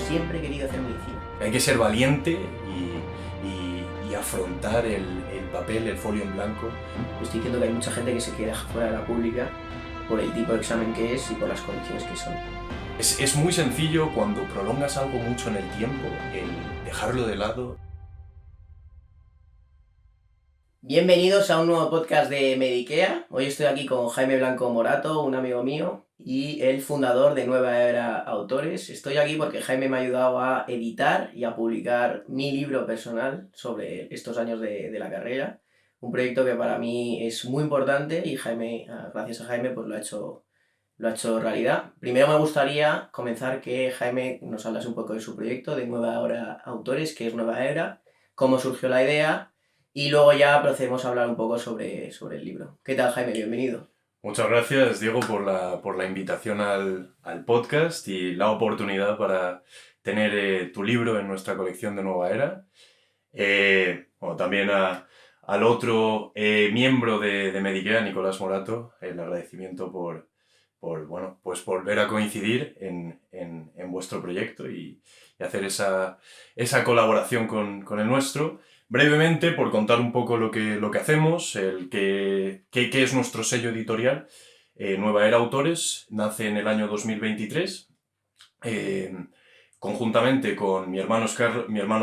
siempre he querido hacer medicina. Hay que ser valiente y afrontar el papel, el folio en blanco. Estoy diciendo que hay mucha gente que se queda fuera de la pública por el tipo de examen que es y por las condiciones que son. Es muy sencillo cuando prolongas algo mucho en el tiempo, el dejarlo de lado. Bienvenidos a un nuevo podcast de Medikea. Hoy estoy aquí con Jaime Blanco Morato, un amigo mío y el fundador de Nueva Era Autores. Estoy aquí porque Jaime me ha ayudado a editar y a publicar mi libro personal sobre estos años de la carrera. Un proyecto que para mí es muy importante y Jaime, gracias a Jaime, pues lo ha hecho realidad. Primero me gustaría comenzar que Jaime nos hablase un poco de su proyecto de Nueva Era Autores, que es Nueva Era, cómo surgió la idea. Y luego ya procedemos a hablar un poco sobre el libro. ¿Qué tal, Jaime? Bienvenido. Muchas gracias, Diego, por la invitación al podcast y la oportunidad para tener tu libro en nuestra colección de Nueva Era. También al otro miembro de Medikea, Nicolás Morato, el agradecimiento por volver a coincidir en vuestro proyecto y hacer esa colaboración con el nuestro. Brevemente, por contar un poco lo que hacemos, qué es nuestro sello editorial. Nueva Era Autores nace en el año 2023, conjuntamente con mi hermano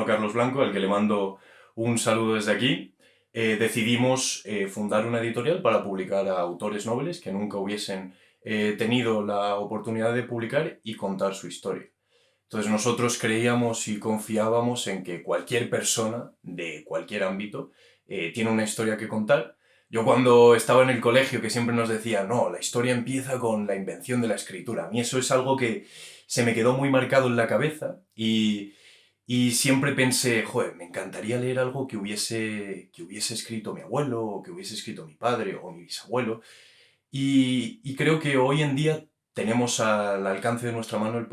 Carlos Blanco, al que le mando un saludo desde aquí. Decidimos fundar una editorial para publicar a autores nobles que nunca hubiesen tenido la oportunidad de publicar y contar su historia. Entonces nosotros creíamos y confiábamos en que cualquier persona de cualquier ámbito tiene una historia que contar. Yo cuando estaba en el colegio, que siempre nos decía, no, la historia empieza con la invención de la escritura. A mí eso es algo que se me quedó muy marcado en la cabeza y siempre pensé, joder, me encantaría leer algo que hubiese escrito mi abuelo, o que hubiese escrito mi padre o mi bisabuelo. Y creo que hoy en día tenemos al alcance de nuestra mano el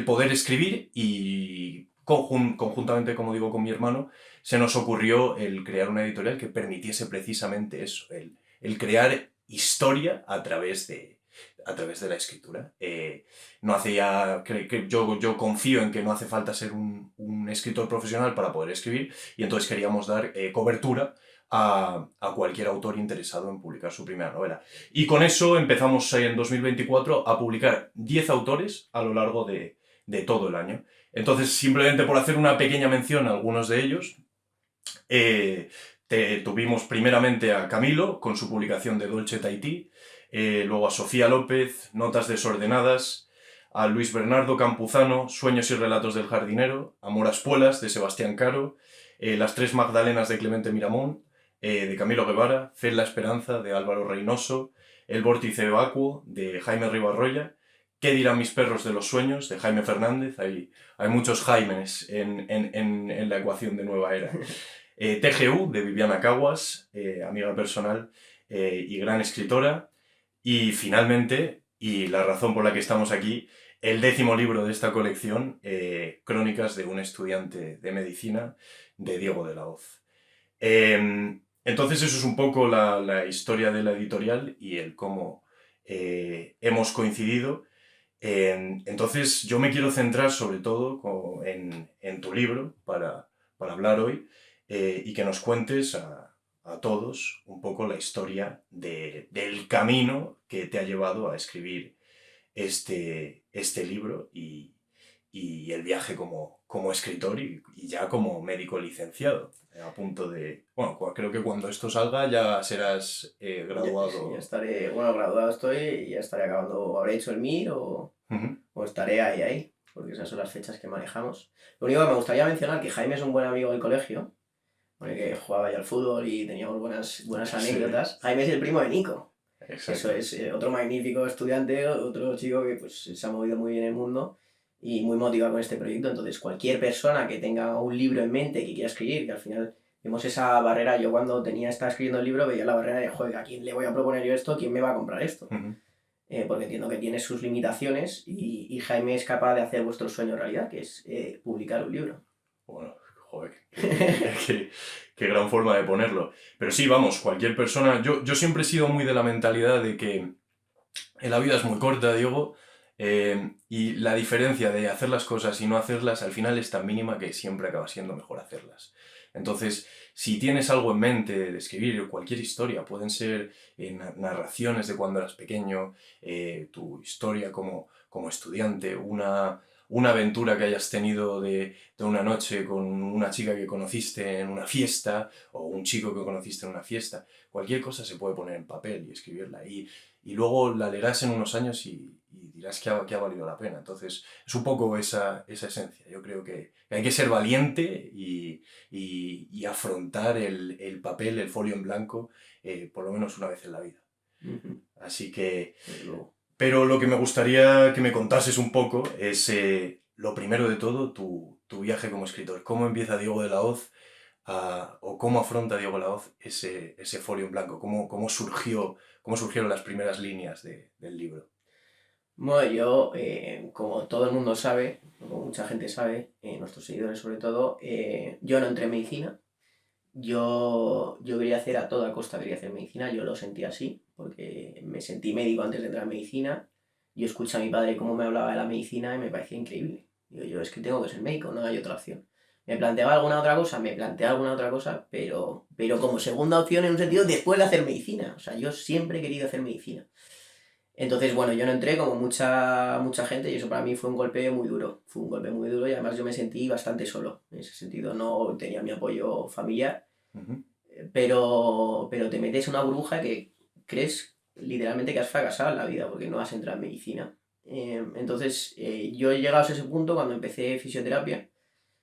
poder escribir y conjuntamente, como digo, con mi hermano, se nos ocurrió el crear una editorial que permitiese precisamente eso, el crear historia a través de la escritura. Yo confío en que no hace falta ser un escritor profesional para poder escribir y entonces queríamos dar cobertura a cualquier autor interesado en publicar su primera novela. Y con eso empezamos en 2024 a publicar 10 autores a lo largo de todo el año. Entonces, simplemente por hacer una pequeña mención a algunos de ellos, tuvimos primeramente a Camilo con su publicación de Dolce Tahití, luego a Sofía López, Notas desordenadas, a Luis Bernardo Campuzano, Sueños y relatos del jardinero, Amor a espuelas de Sebastián Caro, Las tres Magdalenas de Clemente Miramón, de Camilo Guevara, Fe en la esperanza de Álvaro Reynoso, El vórtice vacuo de Jaime Ribarroya, ¿Qué dirán mis perros de los sueños?, de Jaime Fernández. Hay muchos Jaimes en la ecuación de Nueva Era. TGU, de Viviana Caguas, amiga personal y gran escritora. Y finalmente, y la razón por la que estamos aquí, el 10º libro de esta colección, Crónicas de un estudiante de medicina, de Diego de la Hoz. Entonces eso es un poco la historia de la editorial y el cómo hemos coincidido. Entonces yo me quiero centrar sobre todo en tu libro para hablar hoy y que nos cuentes a todos un poco la historia del camino que te ha llevado a escribir este libro y el viaje como escritor y ya como médico licenciado, a punto de... Bueno, creo que cuando esto salga ya serás graduado. Ya estaré, graduado estoy y ya estaré acabando, habré hecho el MIR o estaré ahí, porque esas son las fechas que manejamos. Lo único que me gustaría mencionar que Jaime es un buen amigo del colegio, con el que jugaba ya al fútbol y teníamos buenas anécdotas. Sí. Jaime es el primo de Nico. Exacto. Eso es otro magnífico estudiante, otro chico que pues, se ha movido muy bien en el mundo y muy motivado con este proyecto. Entonces, cualquier persona que tenga un libro en mente que quiera escribir, que al final vemos esa barrera. Yo cuando estaba escribiendo el libro veía la barrera de, joder, ¿a quién le voy a proponer yo esto? ¿Quién me va a comprar esto? Porque entiendo que tiene sus limitaciones y Jaime es capaz de hacer vuestro sueño realidad, que es publicar un libro. Bueno, joder, qué gran forma de ponerlo. Pero sí, vamos, cualquier persona... Yo siempre he sido muy de la mentalidad de que la vida es muy corta, Diego. Y la diferencia de hacer las cosas y no hacerlas al final es tan mínima que siempre acaba siendo mejor hacerlas. Entonces, si tienes algo en mente de escribir cualquier historia, pueden ser narraciones de cuando eras pequeño, tu historia como estudiante, una aventura que hayas tenido de una noche con una chica que conociste en una fiesta o un chico que conociste en una fiesta, cualquier cosa se puede poner en papel y escribirla. Y luego la leerás en unos años y dirás que ha valido la pena. Entonces, es un poco esa esencia. Yo creo que hay que ser valiente y afrontar el papel, el folio en blanco, por lo menos una vez en la vida. Así que... Pero lo que me gustaría que me contases un poco es, lo primero de todo, tu viaje como escritor. ¿Cómo empieza Diego de la Hoz o cómo afronta Diego de la Hoz ese folio en blanco? ¿Cómo surgieron las primeras líneas del libro? Bueno, yo, como todo el mundo sabe, como mucha gente sabe, nuestros seguidores sobre todo, yo no entré en medicina. Yo quería hacer a toda costa, quería hacer medicina, yo lo sentí así, porque me sentí médico antes de entrar en medicina. Yo escuché a mi padre cómo me hablaba de la medicina y me parecía increíble. Digo, yo es que tengo que ser médico, no hay otra opción. Me planteaba alguna otra cosa, pero como segunda opción en un sentido después de hacer medicina. O sea, yo siempre he querido hacer medicina. Entonces, bueno, yo no entré como mucha gente y eso para mí fue un golpe muy duro. Fue un golpe muy duro y además yo me sentí bastante solo. En ese sentido, no tenía mi apoyo familiar, Ujú. pero te metes en una burbuja que crees literalmente que has fracasado en la vida porque no has entrado en medicina. Entonces, yo he llegado a ese punto cuando empecé fisioterapia.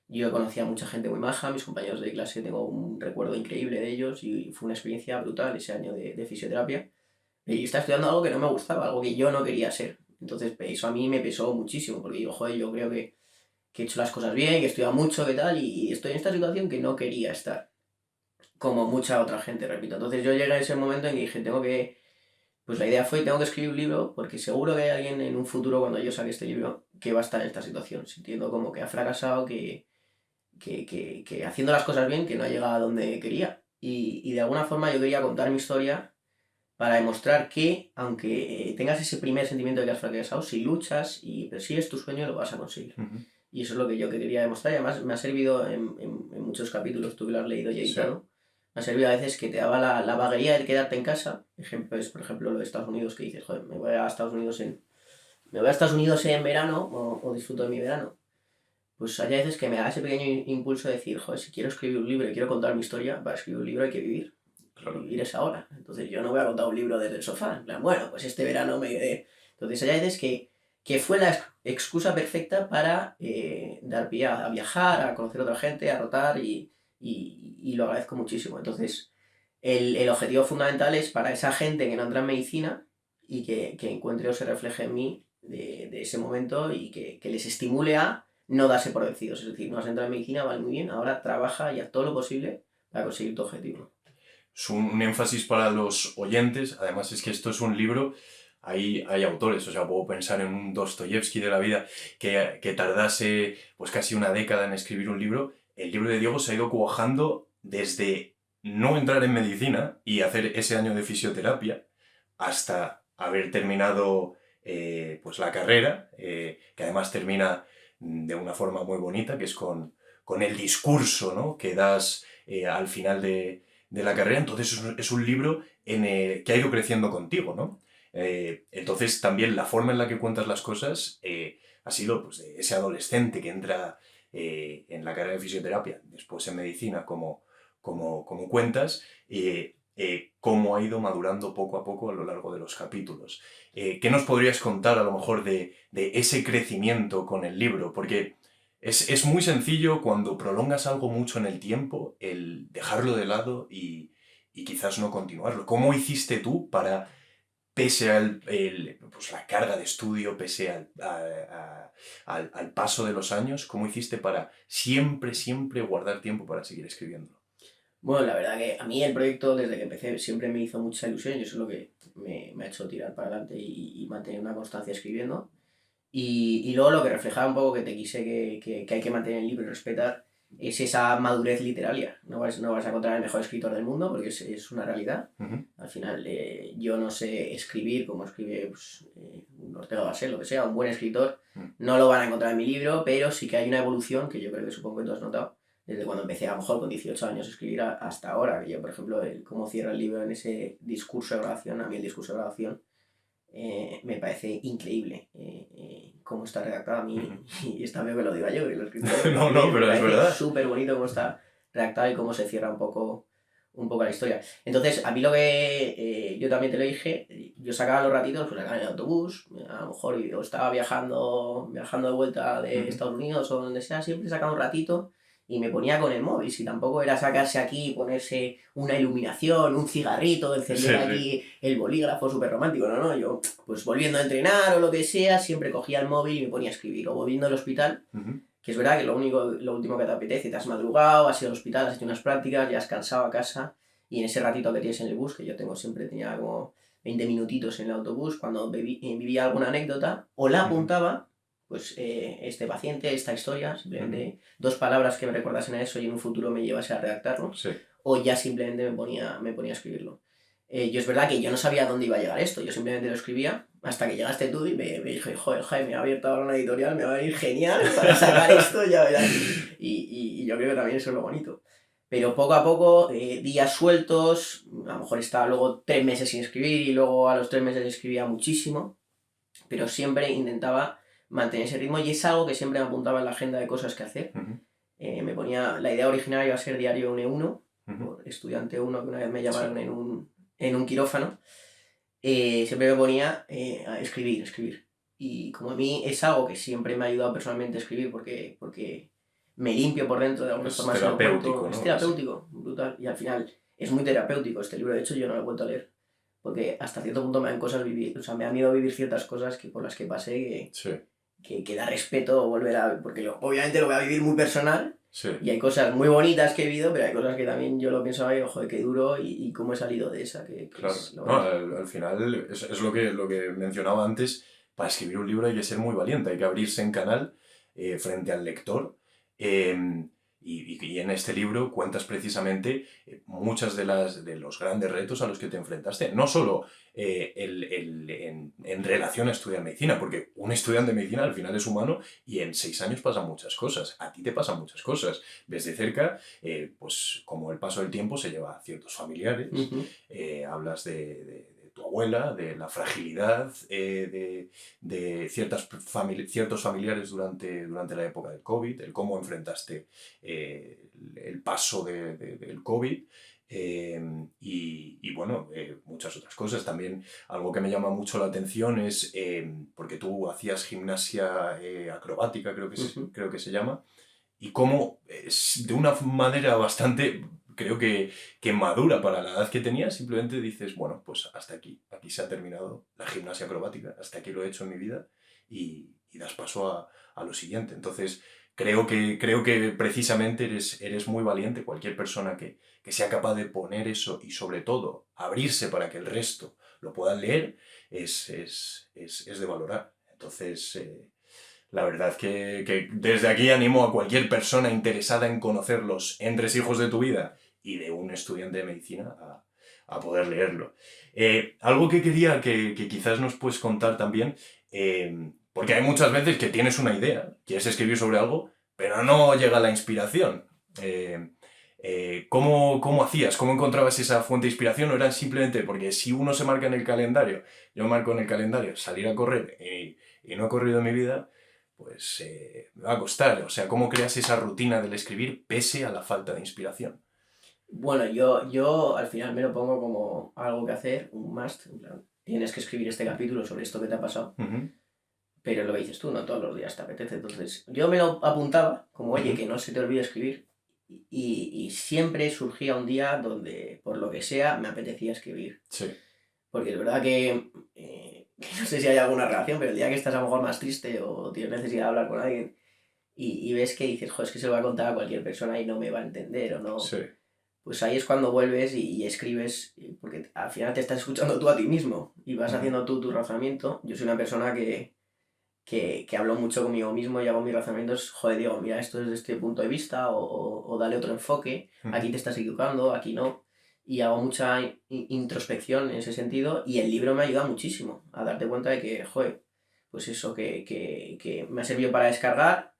Yo conocí a mucha gente muy maja, mis compañeros de clase tengo un recuerdo increíble de ellos y fue una experiencia brutal ese año de fisioterapia. Y estaba estudiando algo que no me gustaba, algo que yo no quería ser. Entonces, eso a mí me pesó muchísimo, porque digo, joder, yo creo que he hecho las cosas bien, que he estudiado mucho, que tal, y estoy en esta situación que no quería estar, como mucha otra gente, repito. Entonces yo llegué a ese momento en que dije, pues la idea fue, tengo que escribir un libro, porque seguro que hay alguien en un futuro, cuando yo saque este libro, que va a estar en esta situación, sintiendo como que ha fracasado, que haciendo las cosas bien, que no ha llegado a donde quería. Y de alguna forma yo quería contar mi historia para demostrar que, aunque tengas ese primer sentimiento de que has fracasado, si luchas y persigues tu sueño, lo vas a conseguir. Ujú. Y eso es lo que yo quería demostrar. Y además me ha servido en muchos capítulos, tú que lo has leído y editado, me ha servido a veces que te daba la vaguería de quedarte en casa. Ejemplo es, por ejemplo, lo de Estados Unidos, que dices, joder, me voy a Estados Unidos en verano o disfruto de mi verano. Pues hay veces que me da ese pequeño impulso de decir, joder, si quiero escribir un libro y quiero contar mi historia, para escribir un libro hay que vivir. Claro. Vivir es ahora. Entonces yo no voy a contar un libro desde el sofá. En plan, bueno, pues este verano me quedé. Entonces hay veces que fue la excusa perfecta para dar pie a viajar, a conocer a otra gente, a rotar y lo agradezco muchísimo. Entonces el objetivo fundamental es para esa gente que no entra en medicina y que encuentre o se refleje en mí de ese momento y que les estimule a no darse por vencidos. Es decir, no has entrado en medicina, vale muy bien, ahora trabaja y haz todo lo posible para conseguir tu objetivo. Es un énfasis para los oyentes. Además, es que esto es un libro. Hay autores, o sea, puedo pensar en un Dostoyevsky de la vida que tardase pues casi una década en escribir un libro. El libro de Diego se ha ido cuajando desde no entrar en medicina y hacer ese año de fisioterapia hasta haber terminado pues la carrera, que además termina de una forma muy bonita, que es con el discurso, ¿no?, que das al final de la carrera. Entonces es un libro que ha ido creciendo contigo, ¿no? Entonces también la forma en la que cuentas las cosas ha sido pues, de ese adolescente que entra en la carrera de fisioterapia, después en medicina, como cuentas, cómo ha ido madurando poco a poco a lo largo de los capítulos. ¿Qué nos podrías contar a lo mejor de ese crecimiento con el libro? Porque es muy sencillo cuando prolongas algo mucho en el tiempo, el dejarlo de lado y quizás no continuarlo. ¿Cómo hiciste tú para, pese a pues la carga de estudio, pese al paso de los años, cómo hiciste para siempre, siempre guardar tiempo para seguir escribiendo? Bueno, la verdad que a mí el proyecto desde que empecé siempre me hizo mucha ilusión y eso es lo que me ha hecho tirar para adelante y mantener una constancia escribiendo. Y luego lo que reflejaba un poco que te quise que hay que mantener el libro y respetar es esa madurez literaria. No vas a encontrar el mejor escritor del mundo porque es una realidad. Uh-huh. Al final yo no sé escribir como escribe Ortega Gasset, lo que sea, un buen escritor, no lo van a encontrar en mi libro, pero sí que hay una evolución que yo creo que supongo que tú has notado, desde cuando empecé a lo mejor con 18 años a escribir hasta ahora, que yo, por ejemplo, cómo cierra el libro en ese discurso de grabación, a mí el discurso de grabación me parece increíble cómo está redactado a mí, y está bien que lo diga yo, que lo he escrito yo. No, pero es verdad. Es súper bonito cómo está redactado y cómo se cierra un poco la historia. Entonces, a mí lo que yo también te lo dije, yo sacaba los ratitos, pues acá en el autobús, a lo mejor yo estaba viajando de vuelta de Estados Unidos o donde sea, siempre sacaba un ratito y me ponía con el móvil. Si tampoco era sacarse aquí y ponerse una iluminación, un cigarrito, encender aquí el bolígrafo súper romántico, no, yo pues volviendo a entrenar o lo que sea, siempre cogía el móvil y me ponía a escribir, o volviendo al hospital. Que es verdad que lo último que te apetece, te has madrugado, has ido al hospital, has hecho unas prácticas, ya has cansado a casa, y en ese ratito que tienes en el bus, que yo tenía como 20 minutitos en el autobús, cuando vivía alguna anécdota, o la apuntaba, pues este paciente, esta historia, simplemente 2 palabras que me recordasen a eso y en un futuro me llevase a redactarlo, o ya simplemente me ponía a escribirlo. Yo es verdad que yo no sabía dónde iba a llegar esto, yo simplemente lo escribía hasta que llegaste tú y me dije, joder, Jaime, me ha abierto ahora una editorial, me va a ir genial para sacar esto, ya verás. Y yo creo que también eso es lo bonito. Pero poco a poco, días sueltos, a lo mejor estaba luego 3 meses sin escribir y luego a los 3 meses escribía muchísimo, pero siempre intentaba mantener ese ritmo y es algo que siempre me apuntaba en la agenda de cosas que hacer. Me ponía, la idea original iba a ser diario UNE1, estudiante 1, que una vez me llamaron en un quirófano, siempre me ponía a escribir. Y como a mí es algo que siempre me ha ayudado personalmente a escribir porque me limpio por dentro de alguna forma. Es terapéutico, ¿no? Es terapéutico, brutal. Y al final es muy terapéutico este libro. De hecho, yo no lo he vuelto a leer. Porque hasta cierto punto me han cosas vivir, o sea, me han ido a vivir ciertas cosas por las que pasé que da respeto volver a... Porque obviamente lo voy a vivir muy personal. Y hay cosas muy bonitas que he vivido, pero hay cosas que también yo lo pienso ahí, ojo, qué duro y cómo he salido de esa. Claro, al final es lo que mencionaba antes, para escribir un libro hay que ser muy valiente, hay que abrirse en canal frente al lector. Y en este libro cuentas precisamente muchas de los grandes retos a los que te enfrentaste. No solo en relación a estudiar medicina, porque un estudiante de medicina al final es humano y en 6 años pasan muchas cosas. A ti te pasan muchas cosas. Ves de cerca, pues como el paso del tiempo se lleva a ciertos familiares. Hablas de tu abuela, de la fragilidad de ciertos familiares durante la época del COVID, el cómo enfrentaste el paso del COVID y bueno, muchas otras cosas. También algo que me llama mucho la atención es, porque tú hacías gimnasia acrobática, creo que se llama, y cómo de una manera bastante... Creo que madura para la edad que tenía, simplemente dices, bueno, pues hasta aquí se ha terminado la gimnasia acrobática, hasta aquí lo he hecho en mi vida y das paso a lo siguiente. Entonces, creo que precisamente eres muy valiente. Cualquier persona que sea capaz de poner eso y sobre todo abrirse para que el resto lo puedan leer es de valorar. Entonces... La verdad que desde aquí animo a cualquier persona interesada en conocer los entresijos de tu vida y de un estudiante de medicina a poder leerlo. Algo que quería que quizás nos puedes contar también, porque hay muchas veces que tienes una idea, quieres escribir sobre algo, pero no llega la inspiración. ¿Cómo hacías? ¿Cómo encontrabas esa fuente de inspiración? ¿O era simplemente porque si uno se marca en el calendario, yo marco en el calendario salir a correr y no he corrido en mi vida, pues me va a costar. O sea, ¿cómo creas esa rutina del escribir pese a la falta de inspiración? Bueno, yo al final me lo pongo como algo que hacer, un must, en plan, tienes que escribir este capítulo sobre esto que te ha pasado, pero lo que dices tú, no todos los días te apetece. Entonces, yo me lo apuntaba como, oye, que no se te olvide escribir, y siempre surgía un día donde, por lo que sea, me apetecía escribir. Sí. Porque es verdad que no sé si hay alguna relación, pero el día que estás a lo mejor más triste o tienes necesidad de hablar con alguien y ves que dices, joder, es que se lo va a contar a cualquier persona y no me va a entender o no... Sí. Pues ahí es cuando vuelves y escribes, porque al final te estás escuchando tú a ti mismo y vas haciendo tú tu razonamiento. Yo soy una persona que hablo mucho conmigo mismo y hago mis razonamientos, joder, digo, mira, esto es desde este punto de vista o dale otro enfoque, aquí te estás equivocando, aquí no. Y hago mucha introspección en ese sentido y el libro me ayuda muchísimo a darte cuenta de que, joder, pues eso, que me ha servido para descargar,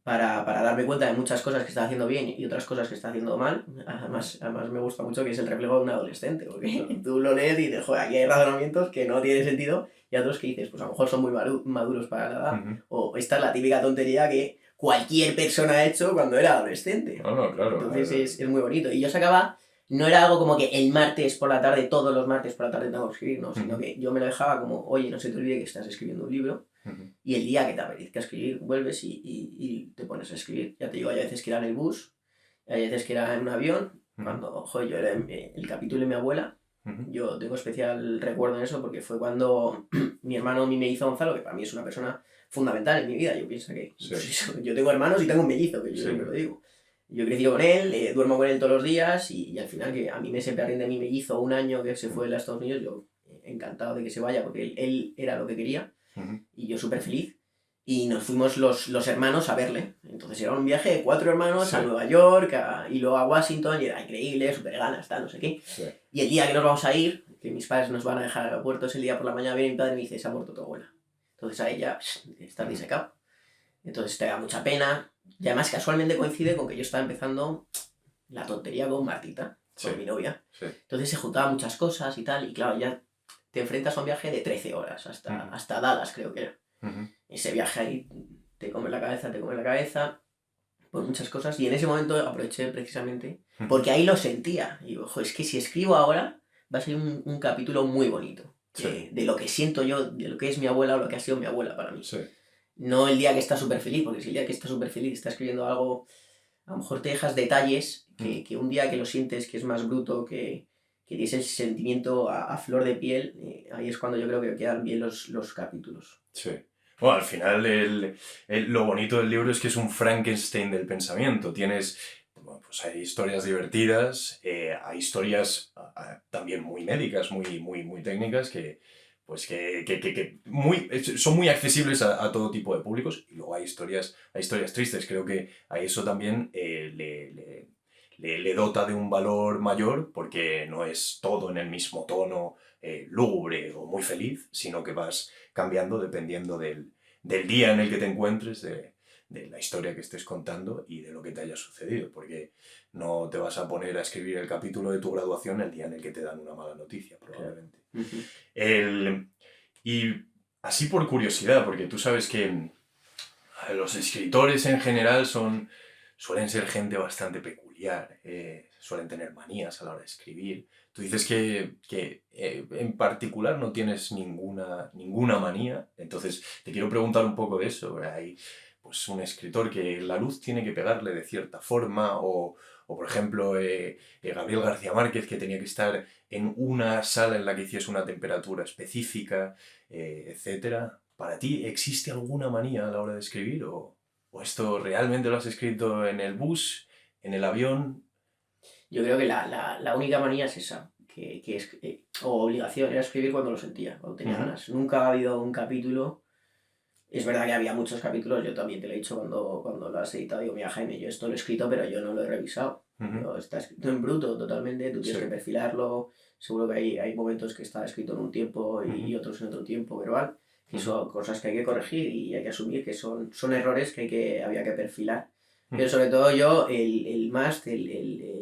para darme cuenta de muchas cosas que está haciendo bien y otras cosas que está haciendo mal. Además me gusta mucho que es el reflejo de un adolescente, porque tú lo lees y dices, joder, aquí hay razonamientos que no tienen sentido, y otros que dices, pues a lo mejor son muy maduros para la edad, o esta es la típica tontería que cualquier persona ha hecho cuando era adolescente. No, claro. Entonces es muy bonito. Y yo sacaba, no era algo como que el martes por la tarde, todos los martes por la tarde tengo que escribir, no, sino que yo me lo dejaba como, oye, no se te olvide que estás escribiendo un libro, y el día que te apetezca escribir, vuelves y te pones a escribir. Ya te digo, hay veces que era en el bus, hay veces que era en un avión, cuando, joder, yo era el capítulo de mi abuela. Yo tengo especial recuerdo en eso porque fue cuando mi hermano, mi mellizo Gonzalo, que para mí es una persona fundamental en mi vida, yo pienso que yo tengo hermanos y tengo un mellizo, que yo siempre lo digo. Yo he crecido con él, duermo con él todos los días y al final que a mí me separen de mi mellizo un año que se fue a Estados Unidos, yo encantado de que se vaya porque él era lo que quería y yo súper feliz. Y nos fuimos los hermanos a verle. Entonces era un viaje de 4 hermanos a Nueva York y luego a Washington, y era increíble, súper ganas, tal, no sé qué. Y el día que nos vamos a ir, que mis padres nos van a dejar al aeropuerto, ese día por la mañana viene mi padre y me dice, se ha muerto tu abuela. Entonces a ella está disecado. Entonces te da mucha pena. Y además casualmente coincide con que yo estaba empezando la tontería con Martita, con mi novia. Entonces se juntaban muchas cosas y tal, y claro, ya te enfrentas a un viaje de 13 horas hasta Dallas, creo que era. Ese viaje ahí te come la cabeza por muchas cosas, y en ese momento aproveché precisamente porque ahí lo sentía y digo, es que si escribo ahora va a ser un capítulo muy bonito de lo que siento yo, de lo que es mi abuela o lo que ha sido mi abuela para mí. No el día que está súper feliz, porque si el día que está súper feliz está escribiendo algo, a lo mejor te dejas detalles que un día que lo sientes, que es más bruto, que tienes el sentimiento a flor de piel, ahí es cuando yo creo que quedan bien los capítulos. Sí. Bueno, al final lo bonito del libro es que es un Frankenstein del pensamiento. Tienes, bueno, pues hay historias divertidas, hay historias también muy médicas, muy técnicas, que son muy accesibles a todo tipo de públicos. Y luego hay historias tristes. Creo que a eso también le dota de un valor mayor, porque no es todo en el mismo tono lúgubre o muy feliz, sino que vas cambiando dependiendo del día en el que te encuentres, de la historia que estés contando y de lo que te haya sucedido, porque no te vas a poner a escribir el capítulo de tu graduación el día en el que te dan una mala noticia, probablemente. Y así por curiosidad, porque tú sabes que los escritores en general suelen ser gente bastante peculiar, suelen tener manías a la hora de escribir. Tú dices que en particular no tienes ninguna manía, entonces te quiero preguntar un poco de eso. Hay pues, un escritor que la luz tiene que pegarle de cierta forma, o por ejemplo Gabriel García Márquez, que tenía que estar en una sala en la que hiciese una temperatura específica, etc. ¿Para ti existe alguna manía a la hora de escribir, o esto realmente lo has escrito en el bus, en el avión? Yo creo que la única manía es esa, que es, o obligación, era escribir cuando lo sentía, cuando tenía ganas. Nunca ha habido un capítulo. Es verdad que había muchos capítulos, yo también te lo he dicho cuando lo has editado, digo, mira Jaime, yo esto lo he escrito, pero yo no lo he revisado. Está escrito en bruto totalmente, tú tienes que perfilarlo, seguro que hay momentos que está escrito en un tiempo y otros en otro tiempo verbal, que son cosas que hay que corregir y hay que asumir que son errores que había que perfilar. Pero sobre todo yo, el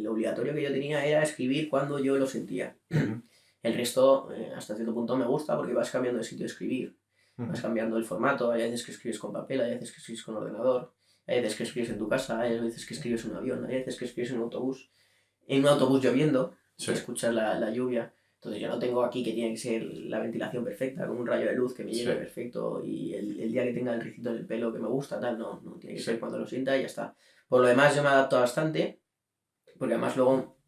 obligatorio que yo tenía era escribir cuando yo lo sentía. El resto, hasta cierto punto, me gusta porque vas cambiando de sitio de escribir. Vas cambiando el formato, hay veces que escribes con papel, hay veces que escribes con ordenador, hay veces que escribes en tu casa, hay veces que escribes en un avión, hay veces que escribes en un autobús lloviendo, escuchas la lluvia. Entonces yo no tengo aquí que tiene que ser la ventilación perfecta, con un rayo de luz que me llegue perfecto, y el día que tenga el ricito en el pelo que me gusta, tal, no tiene que ser cuando lo sienta y ya está. Por lo demás yo me adapto bastante, porque además luego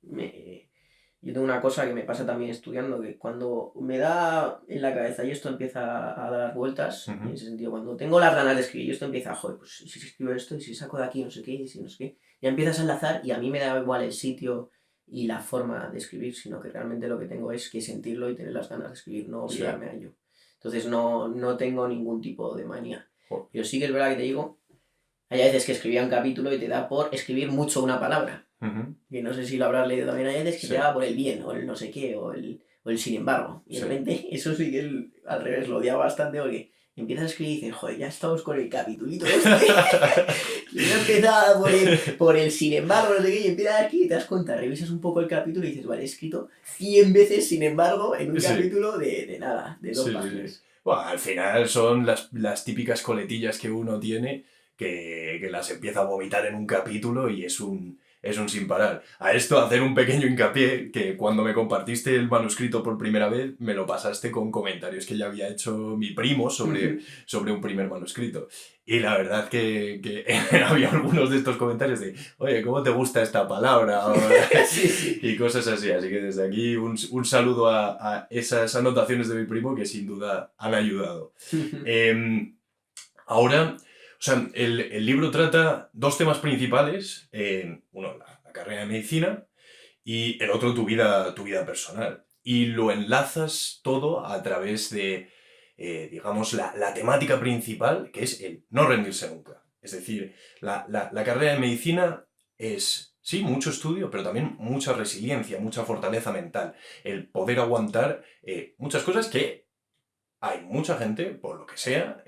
yo tengo una cosa que me pasa también estudiando, que cuando me da en la cabeza y esto empieza a dar vueltas, en ese sentido, cuando tengo las ganas de escribir y esto empieza, joder, pues si escribo esto y si saco de aquí no sé qué, y si no sé qué, ya empiezas a enlazar, y a mí me da igual el sitio y la forma de escribir, sino que realmente lo que tengo es que sentirlo y tener las ganas de escribir, no obligarme a ello. Entonces no tengo ningún tipo de manía. Pero sí que es verdad que te digo, hay veces que escribía un capítulo y te da por escribir mucho una palabra. Que no sé si lo habrás leído también, hay veces que te da por el bien, o el no sé qué, o el sin embargo. Y de repente eso sí que al revés lo odiaba bastante, porque empiezas a escribir y dices, joder, ya estamos con el capitulito este. Y no empezaba por el sin embargo, no sé qué, y empiezas aquí y te das cuenta, revisas un poco el capítulo y dices, vale, he escrito 100 veces sin embargo en un capítulo de nada, de 2 páginas. Sí. Bueno, al final son las típicas coletillas que uno tiene que las empieza a vomitar en un capítulo y es un sin parar. A esto hacer un pequeño hincapié, que cuando me compartiste el manuscrito por primera vez, me lo pasaste con comentarios que ya había hecho mi primo sobre un primer manuscrito. Y la verdad que había algunos de estos comentarios de, oye, ¿cómo te gusta esta palabra? Sí. Y cosas así. Así que desde aquí un saludo a esas anotaciones de mi primo que sin duda han ayudado. Ahora, o sea, el libro trata 2 temas principales. Uno, la carrera de medicina y el otro, tu vida personal. Y lo enlazas todo a través de, digamos, la temática principal, que es el no rendirse nunca. Es decir, la carrera de medicina es, sí, mucho estudio, pero también mucha resiliencia, mucha fortaleza mental. El poder aguantar muchas cosas que hay mucha gente, por lo que sea,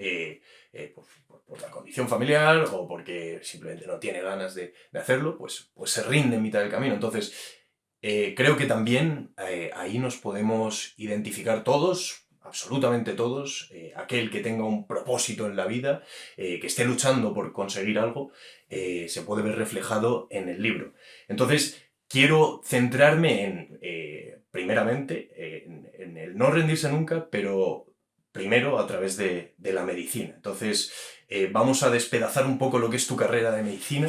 por la condición familiar o porque simplemente no tiene ganas de hacerlo, pues se rinde en mitad del camino. Entonces, creo que también ahí nos podemos identificar todos, absolutamente todos, aquel que tenga un propósito en la vida, que esté luchando por conseguir algo, se puede ver reflejado en el libro. Entonces, quiero centrarme primeramente, en el no rendirse nunca, pero primero a través de la medicina. Entonces, vamos a despedazar un poco lo que es tu carrera de medicina,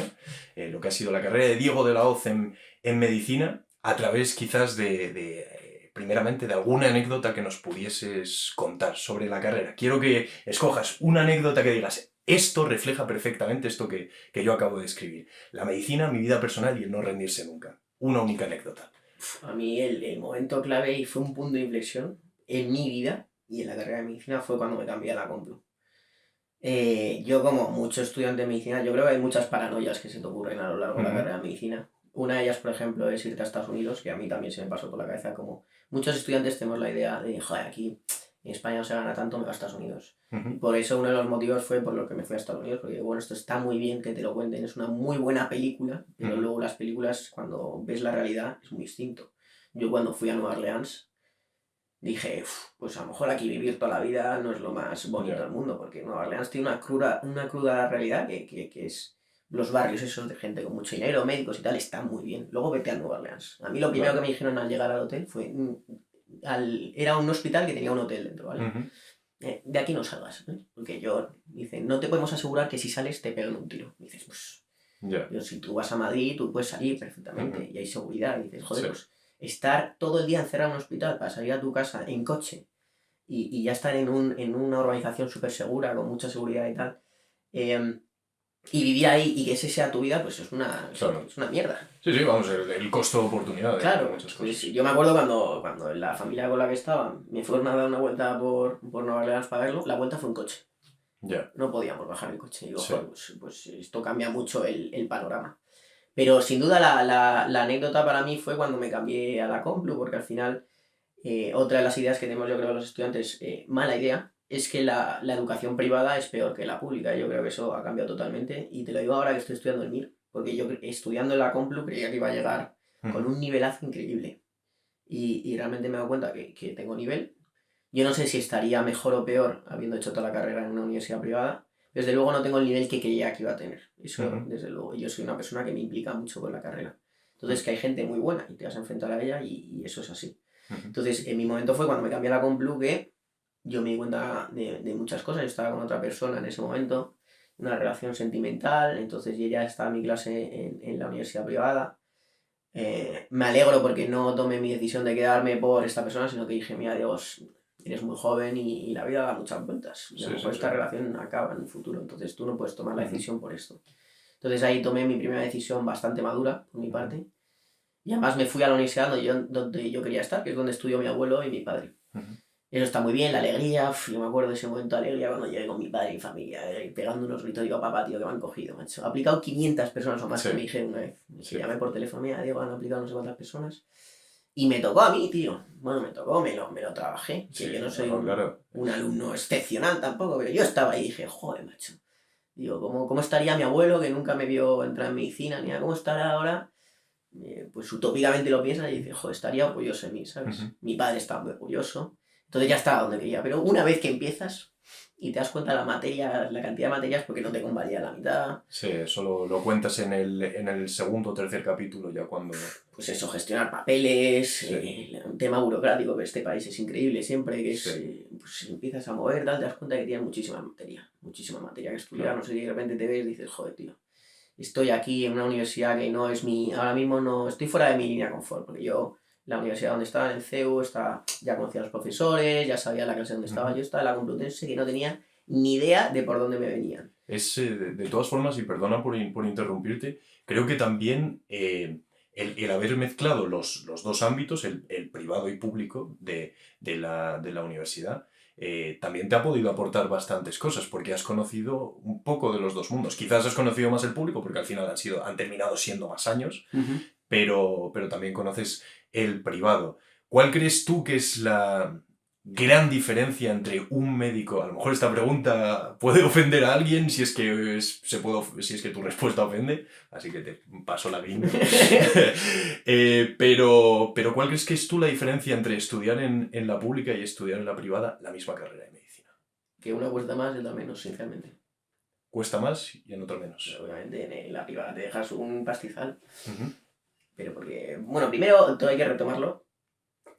lo que ha sido la carrera de Diego de la Hoz en medicina, a través quizás primeramente de alguna anécdota que nos pudieses contar sobre la carrera. Quiero que escojas una anécdota que digas, esto refleja perfectamente esto que yo acabo de escribir. La medicina, mi vida personal y el no rendirse nunca. Una única anécdota. A mí el momento clave y fue un punto de inflexión en mi vida y en la carrera de medicina fue cuando me cambié a la Complu. Yo, como mucho estudiante de medicina, yo creo que hay muchas paranoias que se te ocurren a lo largo de la carrera de medicina. Una de ellas, por ejemplo, es irte a Estados Unidos, que a mí también se me pasó por la cabeza, como muchos estudiantes tenemos la idea de, joder, aquí en España no se gana tanto, me voy a Estados Unidos. Y por eso uno de los motivos fue por lo que me fui a Estados Unidos, porque bueno, esto está muy bien que te lo cuenten, es una muy buena película, pero luego las películas, cuando ves la realidad, es muy distinto. Yo cuando fui a Nueva Orleans, dije, pues a lo mejor aquí vivir toda la vida no es lo más bonito del mundo, porque Nueva Orleans tiene una cruda realidad que es los barrios esos de gente con mucho dinero, médicos y tal, están muy bien. Luego vete a Nueva Orleans. A mí lo primero que me dijeron al llegar al hotel fue, era un hospital que tenía un hotel dentro, ¿vale? De aquí no salgas, ¿eh? Porque dicen, no te podemos asegurar que si sales te pegan un tiro. Y dices, pues, pero si tú vas a Madrid, tú puedes salir perfectamente y hay seguridad. Y dices, joder, pues estar todo el día encerrado en un hospital para salir a tu casa en coche y ya estar en una urbanización súper segura, con mucha seguridad y tal, y vivir ahí y que ese sea tu vida, pues es una mierda. Sí, vamos, el costo de oportunidad. Claro, muchas cosas. Sí, yo me acuerdo cuando la familia con la que estaba me fueron a dar una vuelta por Nueva Orleans para verlo, la vuelta fue en coche. No podíamos bajar en coche. Y digo, joder, pues esto cambia mucho el panorama. Pero sin duda la anécdota para mí fue cuando me cambié a la Complu, porque al final otra de las ideas que tenemos yo creo los estudiantes, mala idea, es que la educación privada es peor que la pública. Yo creo que eso ha cambiado totalmente y te lo digo ahora que estoy estudiando el MIR, porque yo estudiando en la Complu creía que iba a llegar con un nivelazo increíble y realmente me he dado cuenta que tengo nivel. Yo no sé si estaría mejor o peor habiendo hecho toda la carrera en una universidad privada. Desde luego no tengo el nivel que creía que iba a tener. Eso, desde luego. Yo soy una persona que me implica mucho con la carrera. Entonces, que hay gente muy buena y te vas a enfrentar a ella y eso es así. Entonces, en mi momento fue cuando me cambié a la Complu que yo me di cuenta de muchas cosas. Yo estaba con otra persona en ese momento, una relación sentimental, entonces ella estaba en mi clase en la universidad privada. Me alegro porque no tomé mi decisión de quedarme por esta persona, sino que dije, mira, Dios, eres muy joven y la vida da muchas vueltas. Y a lo mejor esta relación acaba en un futuro, entonces tú no puedes tomar la decisión por esto. Entonces ahí tomé mi primera decisión bastante madura, por mi parte. Y además me fui a la universidad donde yo quería estar, que es donde estudió mi abuelo y mi padre. Eso está muy bien, la alegría. Yo me acuerdo de ese momento de alegría cuando llegué con mi padre y mi familia, pegando unos gritos, digo, papá, tío, que me han cogido, macho. Ha aplicado 500 personas o más que me dijeron una vez. Llamé por teléfono, mira, Diego, han aplicado no sé cuántas personas. Y me tocó a mí, tío. Bueno, me tocó, me lo trabajé. Que Sí, yo no soy claro. un alumno excepcional tampoco, pero yo estaba ahí y dije, joder, macho. Digo, ¿cómo estaría mi abuelo que nunca me vio entrar en medicina? Ni nada, ¿cómo estará ahora? Pues utópicamente lo piensas y dices, joder, estaría orgulloso de mí, ¿sabes? Mi padre estaba muy orgulloso. Entonces ya estaba donde quería. Pero una vez que empiezas y te das cuenta de la cantidad de materias, porque no te convalía la mitad. Sí, eso lo cuentas en el segundo o tercer capítulo, ya cuando... Pues eso, gestionar papeles, Sí. un tema burocrático que este país es increíble siempre, que es, Sí. pues empiezas a mover, te das cuenta que tienes muchísima materia que estudiar, Claro. no sé si de repente te ves y dices, joder, tío, estoy aquí en una universidad que no es ahora mismo no, estoy fuera de mi línea de confort, porque yo, la universidad donde estaba, en el CEU, ya conocía a los profesores, ya sabía la clase donde estaba, yo estaba en la Complutense que no tenía ni idea de por dónde me venían. De todas formas, y perdona por interrumpirte, creo que también el haber mezclado los dos ámbitos, el privado y público de la universidad, también te ha podido aportar bastantes cosas, porque has conocido un poco de los dos mundos. Quizás has conocido más el público, porque al final han terminado siendo más años, pero también conoces el privado. ¿Cuál crees tú que es la gran diferencia entre un médico? A lo mejor esta pregunta puede ofender a alguien si es que, si es que tu respuesta ofende, así que te paso la gringa. Pero ¿cuál crees que es tú la diferencia entre estudiar en la pública y estudiar en la privada la misma carrera de medicina? Que una cuesta más y otra menos, sinceramente. Cuesta más y en otra menos. Pero obviamente en la privada te dejas un pastizal. Pero porque, bueno, primero todo hay que retomarlo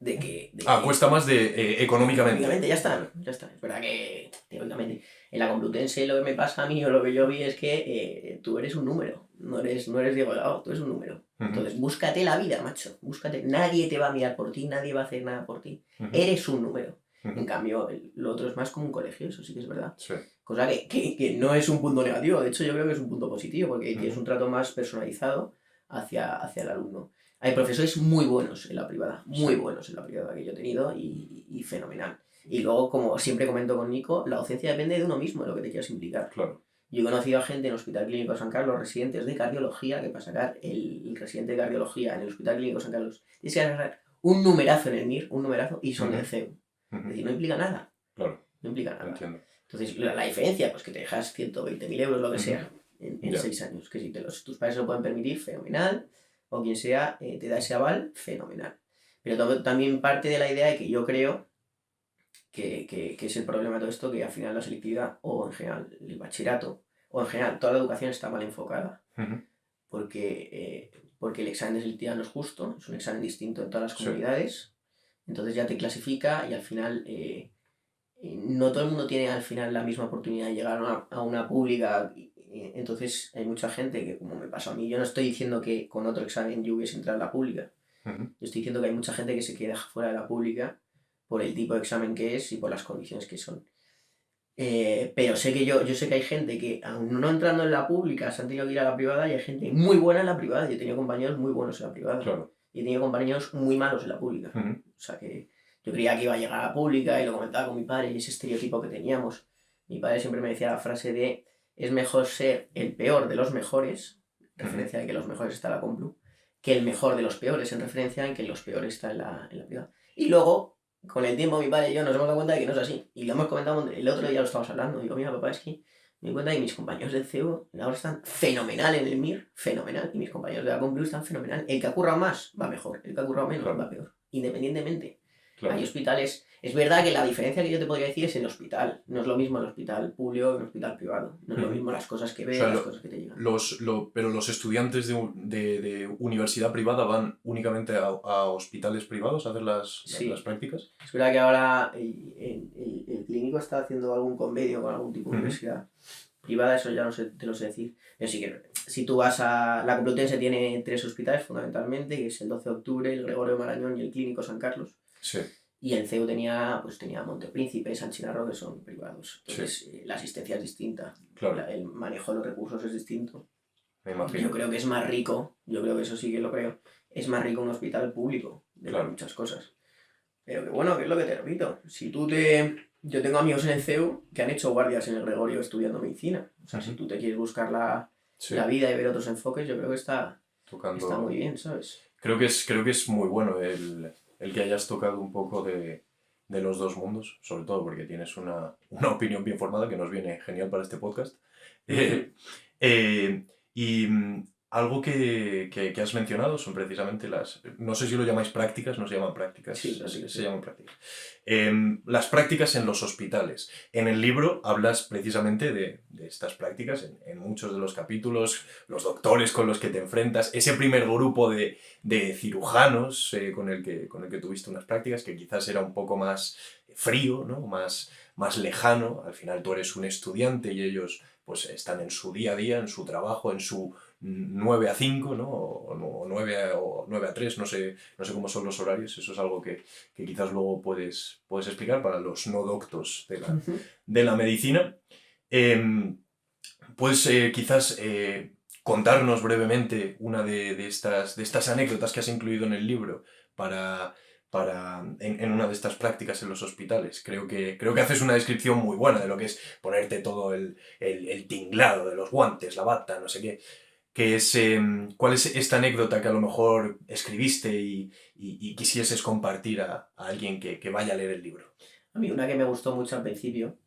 de que cuesta más económicamente. Económicamente, ya está. Es verdad que, teóricamente, en la Complutense lo que me pasa a mí o lo que yo vi es que tú eres un número. No eres Diego Delgado, tú eres un número. Entonces, búscate la vida, macho. Búscate. Nadie te va a mirar por ti, nadie va a hacer nada por ti. Eres un número. En cambio, lo otro es más como un colegio, eso sí que es verdad. Sí. Cosa que no es un punto negativo, de hecho yo creo que es un punto positivo, porque tienes un trato más personalizado hacia el alumno. Hay profesores muy buenos en la privada, muy buenos en la privada que yo he tenido y fenomenal. Y luego, como siempre comento con Nico, la docencia depende de uno mismo, de lo que te quieras implicar. Claro. Yo he conocido a gente en el Hospital Clínico San Carlos, residentes de cardiología, que para sacar el residente de cardiología en el Hospital Clínico San Carlos, tienes que sacar un numerazo en el MIR, un numerazo, y son del CEU. Es decir, no implica nada. Claro. No implica nada. Entiendo. Entonces, la diferencia, pues que te dejas 120.000 euros, lo que sea, en 6 años. Que si tus padres se lo pueden permitir, fenomenal. O quien sea, te da ese aval, fenomenal. Pero también parte de la idea de que yo creo que es el problema de todo esto, que al final la selectividad, o en general el bachillerato, o en general toda la educación está mal enfocada. Porque el examen de selectividad no es justo, es un examen distinto en todas las comunidades. Entonces ya te clasifica y al final... no todo el mundo tiene al final la misma oportunidad de llegar a una pública. Entonces hay mucha gente que, como me pasó a mí, yo no estoy diciendo que con otro examen yo hubiese entrado en la pública. Yo estoy diciendo que hay mucha gente que se queda fuera de la pública por el tipo de examen que es y por las condiciones que son. Pero sé que yo sé que hay gente que, aún no entrando en la pública, se han tenido que ir a la privada, y hay gente muy buena en la privada. Yo he tenido compañeros muy buenos en la privada. Claro. Y he tenido compañeros muy malos en la pública. O sea que... yo creía que iba a llegar a la pública y lo comentaba con mi padre y ese estereotipo que teníamos. Mi padre siempre me decía la frase de: es mejor ser el peor de los mejores, en referencia a que los mejores está en la Complu, que el mejor de los peores, en referencia a que los peores está en la privada. Y luego, con el tiempo, mi padre y yo nos hemos dado cuenta de que no es así. Y lo hemos comentado, el otro día lo estábamos hablando. Digo, mira, papá, es que me di cuenta de que mis compañeros del CEU ahora están fenomenal en el MIR, fenomenal, y mis compañeros de la Complu están fenomenal. El que ha currado más va mejor, el que ha currado menos va peor, independientemente. Claro. Hay hospitales... es verdad que la diferencia que yo te podría decir es el hospital. No es lo mismo el hospital público que el hospital privado. No es lo mismo las cosas que ves, las cosas que te llegan. Pero los estudiantes de universidad privada van únicamente a hospitales privados a hacer las prácticas. Es verdad que ahora el clínico está haciendo algún convenio con algún tipo de universidad privada, eso ya no sé, te lo sé decir. Pero sí que si tú vas a... la Complutense tiene 3 hospitales fundamentalmente, que es el 12 de octubre, el Gregorio Marañón y el Clínico San Carlos. Sí. Y el CEU tenía Montepríncipe, San Chinarro, que son privados. Entonces, la asistencia es distinta. Claro. El manejo de los recursos es distinto. Me imagino. Yo creo que es más rico, yo creo que eso sí que lo creo, es más rico un hospital público de muchas cosas. Pero que bueno, que es lo que te repito. Yo tengo amigos en el CEU que han hecho guardias en el Gregorio estudiando medicina. O sea, si tú te quieres buscar la vida y ver otros enfoques, yo creo que está muy bien, ¿sabes? Creo que es muy bueno el que hayas tocado un poco de los dos mundos, sobre todo porque tienes una opinión bien formada que nos viene genial para este podcast. Eh, y algo que has mencionado son precisamente no sé si lo llamáis prácticas, no se llaman prácticas, Sí, se llaman prácticas. Las prácticas en los hospitales. En el libro hablas precisamente de estas prácticas en muchos de los capítulos, los doctores con los que te enfrentas, ese primer grupo de cirujanos con el que tuviste unas prácticas que quizás era un poco más frío, ¿no? más lejano. Al final tú eres un estudiante y ellos pues están en su día a día, en su trabajo, en su 9 a 5, ¿no? O 9 a 3, no sé cómo son los horarios, eso es algo que quizás luego puedes explicar para los no doctos de la medicina. Pues quizás contarnos brevemente una de estas anécdotas que has incluido en el libro en una de estas prácticas en los hospitales. Creo que haces una descripción muy buena de lo que es ponerte todo el tinglado de los guantes, la bata, no sé qué. ¿Cuál es esta anécdota que a lo mejor escribiste y quisieses compartir a alguien que vaya a leer el libro? A mí una que me gustó mucho al principio,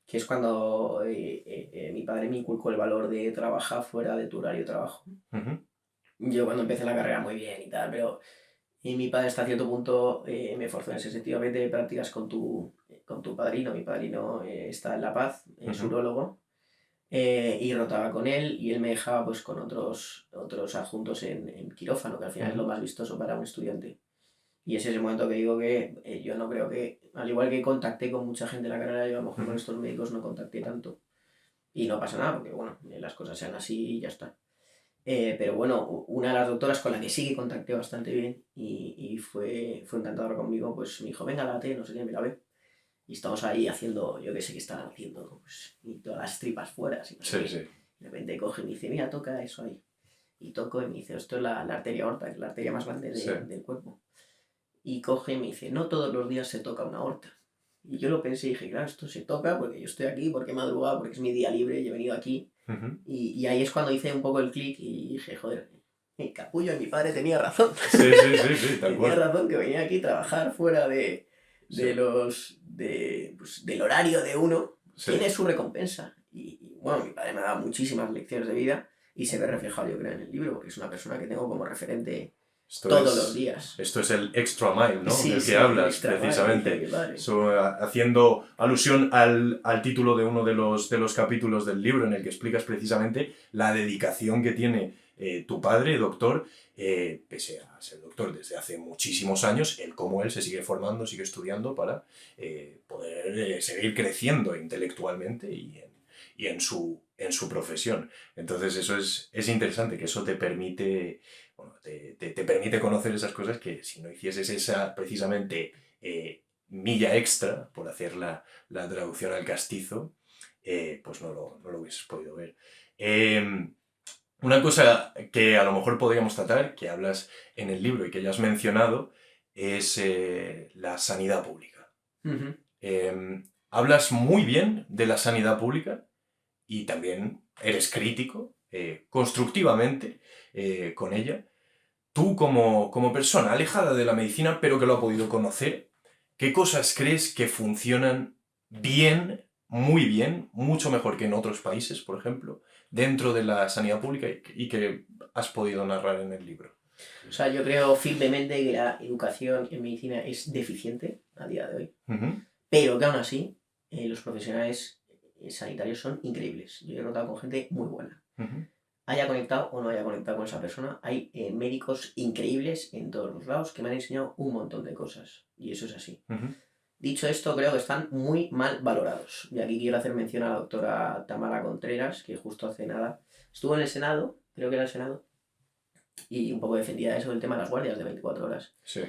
que es cuando mi padre me inculcó el valor de trabajar fuera de tu horario de trabajo. Uh-huh. Yo cuando empecé la carrera muy bien y tal, pero mi padre hasta cierto punto me forzó en ese sentido, vete de prácticas con tu padrino. Mi padrino está en La Paz, es urólogo, y rotaba con él y él me dejaba pues con otros adjuntos en quirófano, que al final es lo más vistoso para un estudiante. Y ese es el momento que digo que yo no creo que, al igual que contacté con mucha gente en la carrera, yo a lo mejor con estos médicos no contacté tanto. Y no pasa nada, porque bueno, las cosas sean así y ya está. Pero bueno, una de las doctoras con la que sí que contacté bastante bien y fue encantadora conmigo, pues me dijo, venga, date, no sé qué, me la ve. Y estamos ahí haciendo, yo qué sé qué estaban haciendo, pues, y todas las tripas fuera, así, no sé qué. Sí. De repente coge y me dice, mira, toca eso ahí. Y toco y me dice, esto es la arteria aorta, que es la arteria más grande del cuerpo. Y coge y me dice, no todos los días se toca una aorta. Y yo lo pensé y dije, claro, esto se toca porque yo estoy aquí, porque he madrugado, porque es mi día libre y he venido aquí. Uh-huh. Y ahí es cuando hice un poco el clic y dije, joder, el capullo de mi padre tenía razón. Sí, tal cual. Tenía razón que venía aquí a trabajar fuera del horario de uno. Sí. Tiene su recompensa. Y bueno, mi padre me ha dado muchísimas lecciones de vida y se ve reflejado, yo creo, en el libro, porque es una persona que tengo como referente todos los días. Esto es el extra mile, ¿no? Sí, del que hablas, precisamente. Haciendo alusión al título de uno de los capítulos del libro, en el que explicas precisamente la dedicación que tiene tu padre, doctor, pese a ser doctor desde hace muchísimos años, él como él se sigue formando, sigue estudiando para poder seguir creciendo intelectualmente y en su profesión. Entonces eso es interesante, que eso te permite... Bueno, te permite conocer esas cosas que si no hicieses esa, precisamente, milla extra por hacer la traducción al castizo, pues no lo hubieses podido ver. Una cosa que a lo mejor podríamos tratar, que hablas en el libro y que ya has mencionado, es la sanidad pública. Uh-huh. Hablas muy bien de la sanidad pública y también eres crítico, constructivamente, con ella. Tú como persona alejada de la medicina, pero que lo ha podido conocer, ¿qué cosas crees que funcionan bien, muy bien, mucho mejor que en otros países, por ejemplo, dentro de la sanidad pública y que has podido narrar en el libro? O sea, yo creo firmemente que la educación en medicina es deficiente a día de hoy, uh-huh. Pero que aún así los profesionales sanitarios son increíbles. Yo he notado con gente muy buena. Uh-huh. Haya conectado o no haya conectado con esa persona, hay médicos increíbles en todos los lados que me han enseñado un montón de cosas. Y eso es así. Uh-huh. Dicho esto, creo que están muy mal valorados. Y aquí quiero hacer mención a la doctora Tamara Contreras, que justo hace nada estuvo en el Senado, creo que era el Senado, y un poco defendía eso del tema de las guardias de 24 horas. Sí.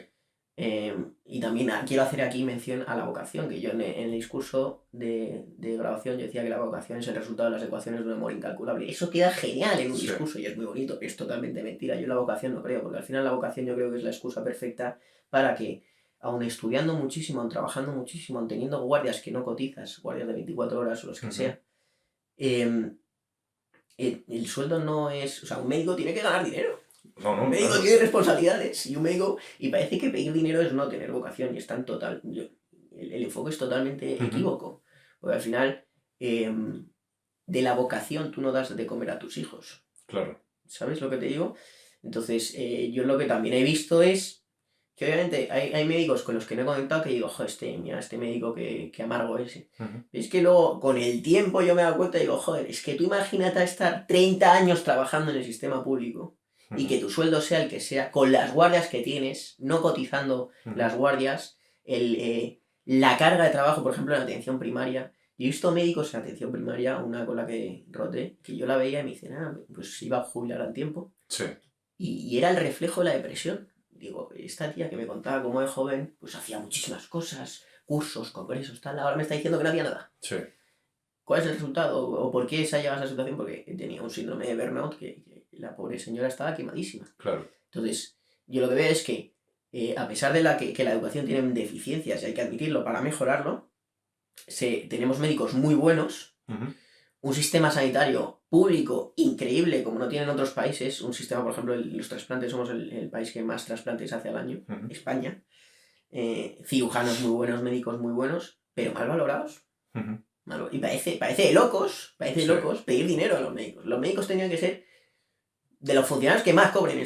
Y también quiero hacer aquí mención a la vocación, que yo en el discurso de graduación yo decía que la vocación es el resultado de las ecuaciones de un amor incalculable. Eso queda genial en un discurso y es muy bonito, pero es totalmente mentira. Yo en la vocación no creo, porque al final la vocación yo creo que es la excusa perfecta para que, aun estudiando muchísimo, aun trabajando muchísimo, aun teniendo guardias que no cotizas, guardias de 24 horas o los que uh-huh. sea, el sueldo no es... O sea, un médico tiene que ganar dinero. Un médico claro. tiene responsabilidades y parece que pedir dinero es no tener vocación y está en total... el enfoque es totalmente equívoco. Porque al final, de la vocación tú no das de comer a tus hijos. Claro. ¿Sabes lo que te digo? Entonces, yo lo que también he visto es que obviamente hay médicos con los que no he conectado que digo, joder, mira, este médico que amargo es. Es que luego, con el tiempo, yo me he dado cuenta y digo, joder, es que tú imagínate estar 30 años trabajando en el sistema público y que tu sueldo sea el que sea, con las guardias que tienes, no cotizando las guardias, la carga de trabajo, por ejemplo, en atención primaria. Yo he visto médicos en atención primaria, una con la que roté, que yo la veía y me dicen, pues iba a jubilar al tiempo. Sí. Y era el reflejo de la depresión. Digo, esta tía que me contaba cómo de joven, pues hacía muchísimas cosas, cursos, congresos, tal, ahora me está diciendo que no hacía nada. Sí. ¿Cuál es el resultado? ¿O por qué se ha llegado a esa situación? Porque tenía un síndrome de burnout que la pobre señora estaba quemadísima. Claro. Entonces, yo lo que veo es que, a pesar de que la educación tiene deficiencias y hay que admitirlo para mejorarlo, tenemos médicos muy buenos, un sistema sanitario público increíble como no tienen otros países, un sistema, por ejemplo, los trasplantes, somos el país que más trasplantes hace al año, España, cirujanos muy buenos, médicos muy buenos, pero mal valorados. Y parece de locos, pedir dinero a los médicos. Los médicos tenían que ser de los funcionarios que más cobren en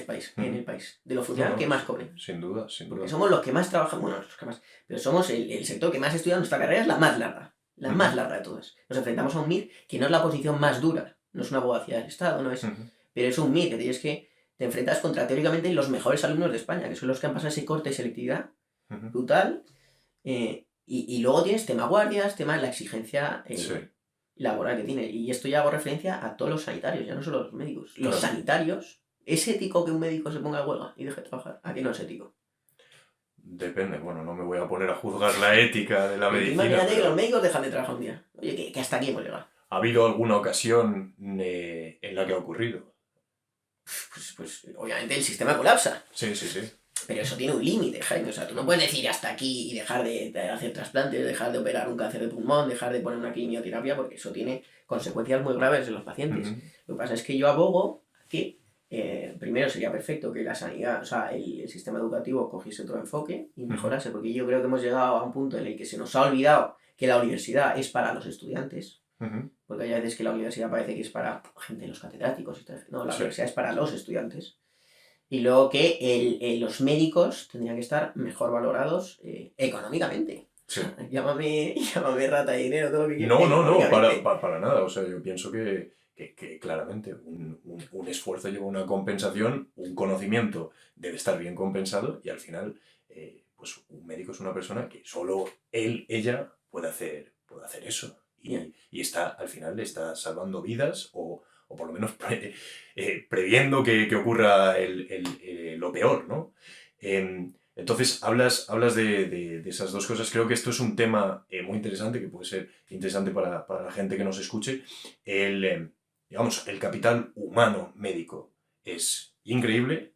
el país, de los funcionarios que más cobren. Sin duda, sin duda. Porque somos los que más trabajan, bueno, los que más, pero somos el sector que más estudia nuestra carrera, es la más larga. La más larga de todas. Nos enfrentamos a un MIR que no es la posición más dura, no es una abogacía del Estado, no es. Pero es un MIR que tienes que te enfrentas contra teóricamente los mejores alumnos de España, que son los que han pasado ese corte de selectividad brutal. Y luego tienes tema guardias, tema de la exigencia laboral que tiene. Y esto ya hago referencia a todos los sanitarios, ya no solo los médicos. Los sanitarios, ¿es ético que un médico se ponga a huelga y deje de trabajar? ¿A qué no es ético? Depende, bueno, no me voy a poner a juzgar la ética de la medicina. Imagínate que los médicos dejan de trabajar un día. Oye, que hasta aquí hemos llegado. ¿Ha habido alguna ocasión en la que ha ocurrido? Pues obviamente el sistema colapsa. Sí. Pero eso tiene un límite, Jaime. O sea, tú no puedes decir hasta aquí y dejar de hacer trasplantes, dejar de operar un cáncer de pulmón, dejar de poner una quimioterapia, porque eso tiene consecuencias muy graves en los pacientes. Lo que pasa es que yo abogo que primero sería perfecto que la sanidad, o sea, el sistema educativo cogiese otro enfoque y mejorase, porque yo creo que hemos llegado a un punto en el que se nos ha olvidado que la universidad es para los estudiantes. Porque hay veces que la universidad parece que es para gente, los catedráticos y tal. No, la universidad es para los estudiantes. Y luego que los médicos tendrían que estar mejor valorados económicamente. Sí. Llámame rata de dinero, todo lo que quieras. No, para nada. O sea, yo pienso que claramente un esfuerzo lleva una compensación, un conocimiento debe estar bien compensado y al final, pues un médico es una persona que solo ella puede hacer eso. Y está, al final, está salvando vidas o por lo menos previendo que ocurra lo peor, ¿no? Entonces, hablas de esas dos cosas. Creo que esto es un tema muy interesante, que puede ser interesante para la gente que nos escuche. Digamos, el capital humano médico es increíble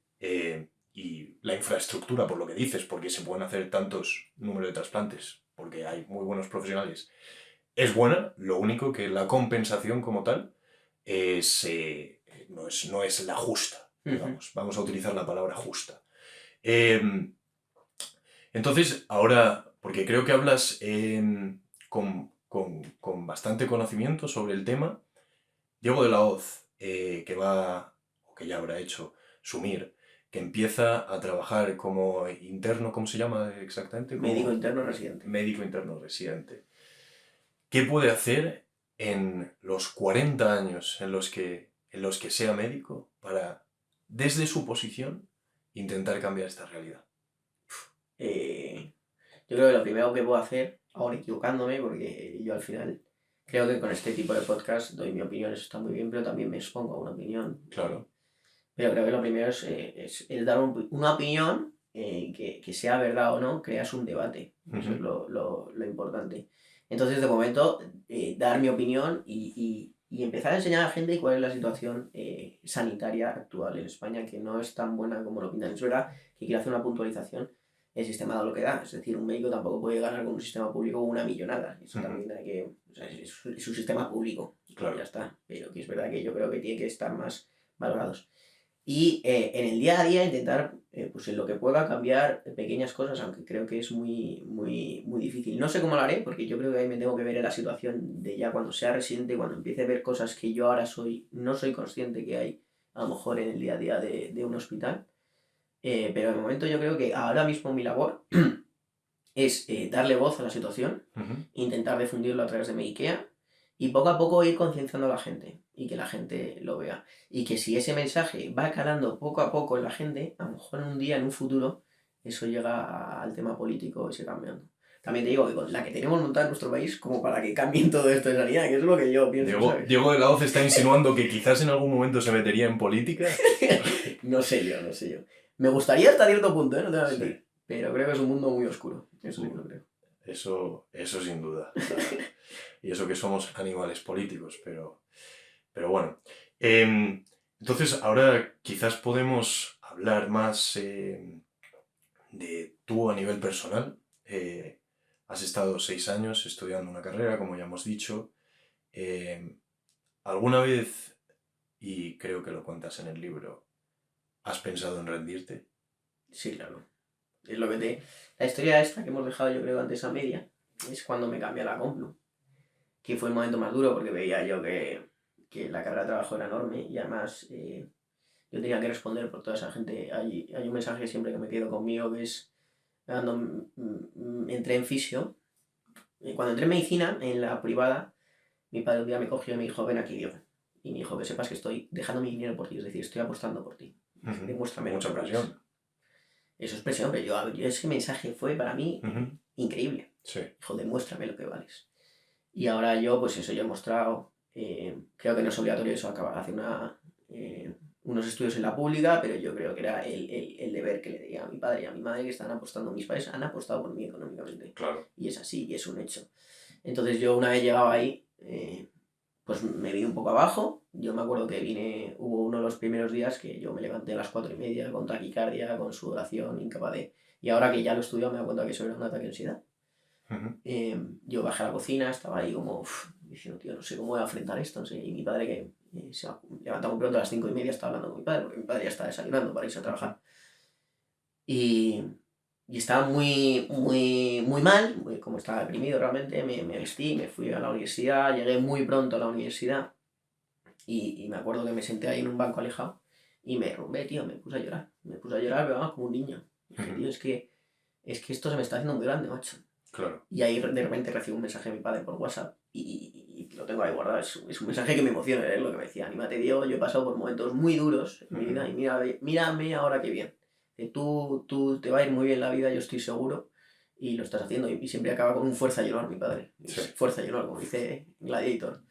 y la infraestructura, por lo que dices, porque se pueden hacer tantos números de trasplantes, porque hay muy buenos profesionales, es buena. Lo único que la compensación como tal no es la justa, digamos. Vamos a utilizar la palabra justa. Entonces, ahora, porque creo que hablas con bastante conocimiento sobre el tema, Diego de la Hoz, que ya habrá hecho Sumir, que empieza a trabajar como interno, ¿cómo se llama exactamente? Médico interno residente. Médico interno residente. ¿Qué puede hacer en los 40 años en los que sea médico para, desde su posición, intentar cambiar esta realidad? Yo creo que lo primero que puedo hacer, ahora equivocándome, porque yo al final creo que con este tipo de podcast doy mi opinión, eso está muy bien, pero también me expongo a una opinión. Claro. Pero creo que lo primero es dar una opinión que sea verdad o no, creas un debate. Eso es lo importante. Entonces, de momento, dar mi opinión y empezar a enseñar a la gente cuál es la situación sanitaria actual en España, que no es tan buena como lo pintan. Es verdad que quiero hacer una puntualización. El sistema da lo que da. Es decir, un médico tampoco puede ganar con un sistema público una millonada. Eso también hay que... O sea, es un sistema público. Claro. Ya está. Pero que es verdad que yo creo que tiene que estar más valorados. Y en el día a día intentar, pues en lo que pueda, cambiar pequeñas cosas, aunque creo que es muy, muy, muy difícil. No sé cómo lo haré, porque yo creo que ahí me tengo que ver en la situación de ya cuando sea residente, cuando empiece a ver cosas que yo ahora no soy consciente que hay, a lo mejor en el día a día de un hospital. Pero de momento yo creo que ahora mismo mi labor es darle voz a la situación, intentar difundirlo a través de mi IKEA y poco a poco ir concienciando a la gente y que la gente lo vea. Y que si ese mensaje va calando poco a poco en la gente, a lo mejor en un día, en un futuro, eso llega al tema político y se cambiando. También te digo que con la que tenemos montada en nuestro país, como para que cambien todo esto de sanidad, que es lo que yo pienso, ¿sabes? Diego de la Hoz está insinuando que quizás en algún momento se metería en política. No sé yo. Me gustaría hasta cierto punto, no te voy a mentir. Sí. Pero creo que es un mundo muy oscuro. Eso sí que lo creo. Eso sin duda. Y eso que somos animales políticos, pero bueno. Entonces, ahora quizás podemos hablar más de tú a nivel personal. Has estado 6 años estudiando una carrera, como ya hemos dicho. ¿Alguna vez, y creo que lo cuentas en el libro, has pensado en rendirte? Sí, claro. Es lo que te... La historia esta que hemos dejado, yo creo, antes a media, es cuando me cambié a la Complu. Que fue el momento más duro porque veía yo que la carga de trabajo era enorme y además yo tenía que responder por toda esa gente. Hay un mensaje siempre que me quedo conmigo que es cuando entré en fisio. Cuando entré en medicina, en la privada, mi padre un día me cogió y me dijo, ven aquí, Diego. Y me dijo, que sepas que estoy dejando mi dinero por ti, es decir, estoy apostando por ti. Demuéstrame lo que Mucha vales. presión. Eso es presión, pero yo ese mensaje fue para mí increíble. Sí. Dijo, demuéstrame lo que vales. Y ahora yo, pues eso, yo he mostrado, creo que no es obligatorio eso, hacer unos estudios en la pública, pero yo creo que era el deber que le diga a mi padre y a mi madre que están apostando, mis padres han apostado por mí económicamente. Claro. Y es así, y es un hecho. Entonces yo una vez llegado ahí, pues me vi un poco abajo. Yo me acuerdo que hubo uno de los primeros días que yo me levanté a las 4:30 con taquicardia, con sudoración, incapaz de... Y ahora que ya lo he estudiado me he dado cuenta que eso era un ataque de ansiedad. Yo bajé a la cocina, estaba ahí como diciendo, tío, no sé cómo voy a enfrentar esto, no sé. Y mi padre, que se levantaba muy pronto a las 5:30, estaba hablando con mi padre, porque mi padre ya estaba desayunando para irse a trabajar. Y estaba muy, muy, muy mal, como estaba deprimido realmente, me vestí, me fui a la universidad, llegué muy pronto a la universidad y me acuerdo que me senté ahí en un banco alejado y me derrumbé, tío, me puse a llorar, pero vamos, como un niño. Y dije, tío, es que esto se me está haciendo muy grande, macho. Claro. Y ahí de repente recibo un mensaje de mi padre por WhatsApp y lo tengo ahí guardado. Es un mensaje que me emociona, es lo que me decía. Anímate, Diego, yo he pasado por momentos muy duros en mi vida y mírame ahora qué bien. Tú te va a ir muy bien la vida, yo estoy seguro, y lo estás haciendo. Y siempre acaba con un fuerza y honor, mi padre. Sí. Fuerza y honor, como dice Gladiator.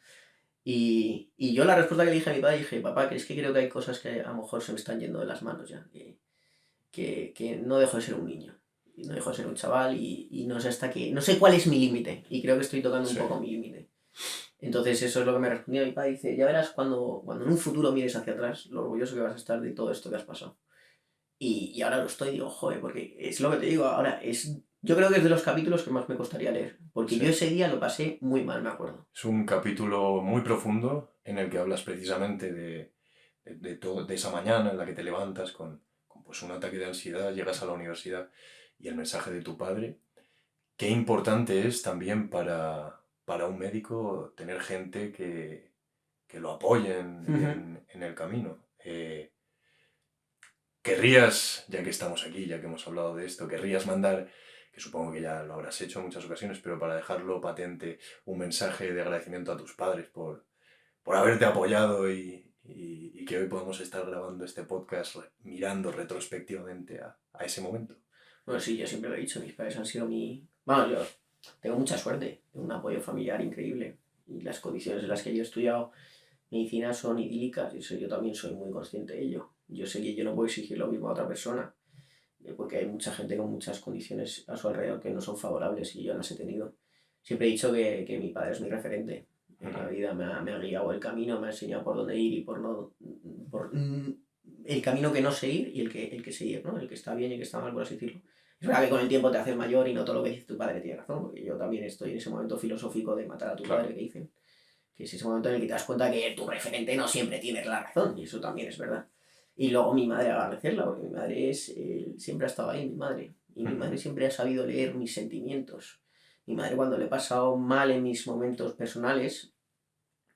Y yo la respuesta que le dije a mi padre, dije, papá, que es que creo que hay cosas que a lo mejor se me están yendo de las manos ya. Que no dejo de ser un niño. No dejo de ser un chaval y no sé hasta qué... No sé cuál es mi límite. Y creo que estoy tocando un poco mi límite. Entonces eso es lo que me respondió mi padre. Dice, ya verás cuando en un futuro mires hacia atrás lo orgulloso que vas a estar de todo esto que has pasado. Y ahora lo estoy, digo, joder, porque es lo que te digo ahora. Yo creo que es de los capítulos que más me costaría leer. Porque yo ese día lo pasé muy mal, me acuerdo. Es un capítulo muy profundo en el que hablas precisamente de esa mañana en la que te levantas con pues un ataque de ansiedad, llegas a la universidad y el mensaje de tu padre. Qué importante es también para un médico tener gente que lo apoye en el camino. Querrías, ya que estamos aquí, ya que hemos hablado de esto, querrías mandar, que supongo que ya lo habrás hecho en muchas ocasiones, pero para dejarlo patente, un mensaje de agradecimiento a tus padres por haberte apoyado y que hoy podamos estar grabando este podcast mirando retrospectivamente a ese momento. Bueno, sí, yo siempre lo he dicho, mis padres han sido Bueno, yo tengo mucha suerte, tengo un apoyo familiar increíble y las condiciones en las que yo he estudiado medicina son idílicas y eso yo también soy muy consciente de ello. Yo sé que yo no puedo exigir lo mismo a otra persona porque hay mucha gente con muchas condiciones a su alrededor que no son favorables y yo las he tenido. Siempre he dicho que mi padre es mi referente en la vida, me ha guiado el camino, me ha enseñado por dónde ir y el camino que no seguir y el que seguir, ¿no? El que está bien y el que está mal, por así decirlo. Es verdad que con el tiempo te haces mayor y no todo lo que dice tu padre tiene razón, porque yo también estoy en ese momento filosófico de matar a tu padre que dicen, que es ese momento en el que te das cuenta que tu referente no siempre tiene la razón, y eso también es verdad. Y luego mi madre agradecerla, porque mi madre siempre ha estado ahí, mi madre. Y mi madre siempre ha sabido leer mis sentimientos. Mi madre cuando le he pasado mal en mis momentos personales,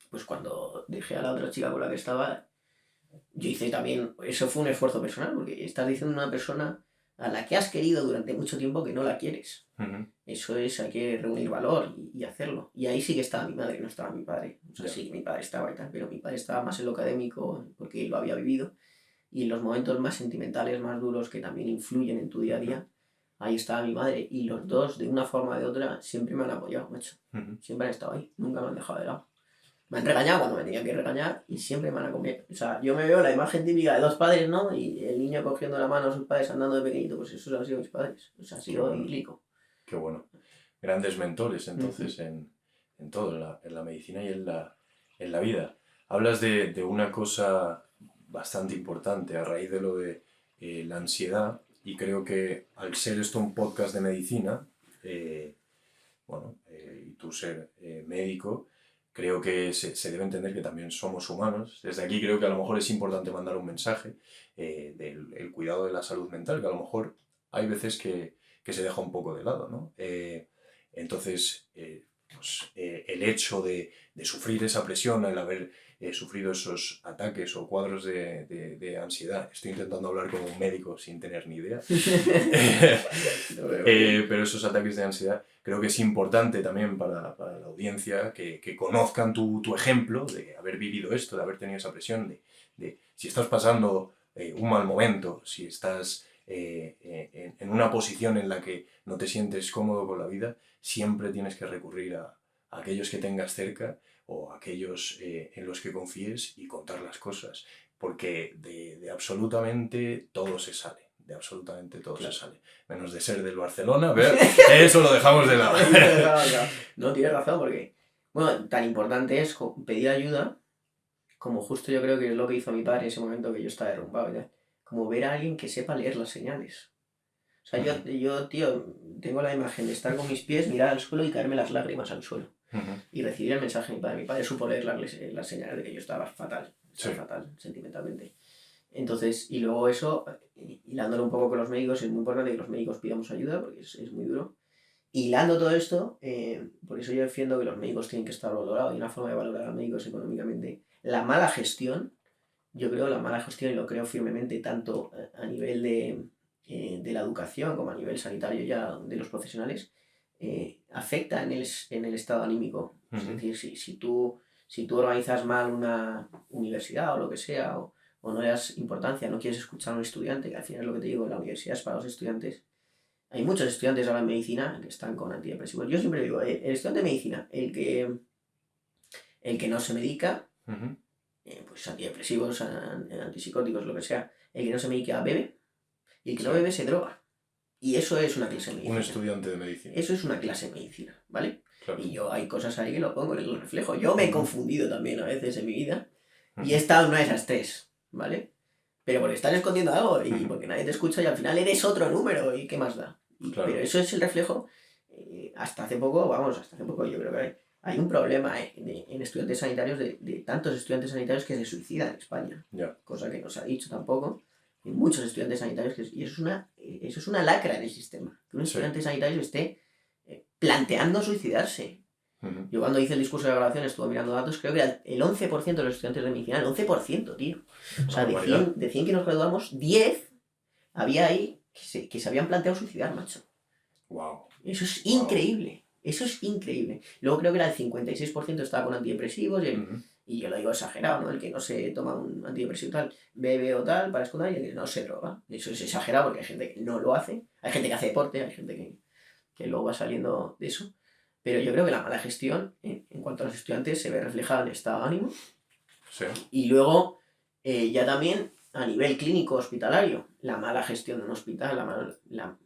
pues cuando dejé a la otra chica con la que estaba, yo hice también, eso fue un esfuerzo personal, porque estás diciendo a una persona a la que has querido durante mucho tiempo que no la quieres. Eso es, hay que reunir valor y hacerlo. Y ahí sí que estaba mi madre, no estaba mi padre. O sea, sí que mi padre estaba y tal, pero mi padre estaba más en lo académico, porque lo había vivido. Y en los momentos más sentimentales, más duros, que también influyen en tu día a día, ahí estaba mi madre. Y los dos, de una forma o de otra, siempre me han apoyado, macho. Siempre han estado ahí, nunca me han dejado de lado. Me han regañado cuando me tenían que regañar y siempre me han acompañado. O sea, yo me veo la imagen típica de dos padres, ¿no? Y el niño cogiendo la mano a sus padres andando de pequeñito, pues esos han sido mis padres. O sea, ha sido idílico. Qué bueno. Grandes mentores, entonces, en todo, en la medicina y en la vida. Hablas de una cosa bastante importante a raíz de lo de la ansiedad, y creo que al ser esto un podcast de medicina, y tú ser médico, creo que se debe entender que también somos humanos. Desde aquí creo que a lo mejor es importante mandar un mensaje del el cuidado de la salud mental, que a lo mejor hay veces que se deja un poco de lado, ¿no? Entonces, el hecho de sufrir esa presión, el haber sufrido esos ataques o cuadros de ansiedad, estoy intentando hablar como un médico sin tener ni idea, pero esos ataques de ansiedad, creo que es importante también para la audiencia que conozcan tu ejemplo de haber vivido esto, de haber tenido esa presión, de si estás pasando un mal momento, si estás en una posición en la que no te sientes cómodo con la vida, siempre tienes que recurrir a aquellos que tengas cerca o a aquellos en los que confíes y contar las cosas, porque de absolutamente todo se sale. De absolutamente todo se sale. Menos de ser del Barcelona, pero eso lo dejamos de lado. No, tienes razón, porque, bueno, tan importante es pedir ayuda, como justo yo creo que es lo que hizo mi padre en ese momento que yo estaba derrumbado, ¿ya? Como ver a alguien que sepa leer las señales. O sea, yo, tío, tengo la imagen de estar con mis pies, mirar al suelo y caerme las lágrimas al suelo. Y recibir el mensaje de mi padre. Mi padre supo leer las señales de que yo estaba fatal, fatal, sentimentalmente. Entonces, y luego eso, hilándolo un poco con los médicos, es muy importante que los médicos pidamos ayuda, porque es muy duro. Hilando todo esto, por eso yo defiendo que los médicos tienen que estar valorados, y una forma de valorar a los médicos económicamente. La mala gestión, yo creo la mala gestión, y lo creo firmemente, tanto a nivel de la educación como a nivel sanitario ya de los profesionales, afecta en el estado anímico. Es decir, si tú organizas mal una universidad o lo que sea, o no le das importancia, no quieres escuchar a un estudiante, que al final es lo que te digo, la universidad es para los estudiantes. Hay muchos estudiantes ahora en medicina que están con antidepresivos. Yo siempre digo, el estudiante de medicina, el que no se medica, pues antidepresivos, antipsicóticos, lo que sea, el que no se medica bebe, y el que no bebe se droga. Y eso es una clase de medicina. Un estudiante de medicina. Eso es una clase de medicina, ¿vale? Claro. Y yo hay cosas ahí que lo pongo, que lo reflejo. Yo me he confundido también a veces en mi vida, y he estado en una de esas tres, ¿vale? Pero porque estás escondiendo algo y porque nadie te escucha y al final eres otro número y qué más da. Claro. Pero eso es el reflejo. Hasta hace poco yo creo que hay un problema en estudiantes sanitarios de tantos estudiantes sanitarios que se suicidan en España. Cosa que no se ha dicho tampoco. Hay muchos estudiantes sanitarios y eso es una lacra en el sistema. Que un estudiante sanitario esté planteando suicidarse. Yo cuando hice el discurso de graduación estuve mirando datos, creo que era el 11% de los estudiantes de medicina, el 11%, tío. O sea, de 100 que nos graduamos, 10 había ahí que se habían planteado suicidar, macho. Wow. Eso es increíble. Eso es increíble. Luego creo que era el 56% estaba con antidepresivos y yo lo digo exagerado, ¿no? El que no se toma un antidepresivo tal, bebe o tal para esconder y el que no se droga. Eso es exagerado porque hay gente que no lo hace. Hay gente que hace deporte, hay gente que luego va saliendo de eso. Pero yo creo que la mala gestión, en cuanto a los estudiantes, se ve reflejada en el estado de ánimo. Sí. Y luego, ya también, a nivel clínico hospitalario, la mala gestión de un hospital,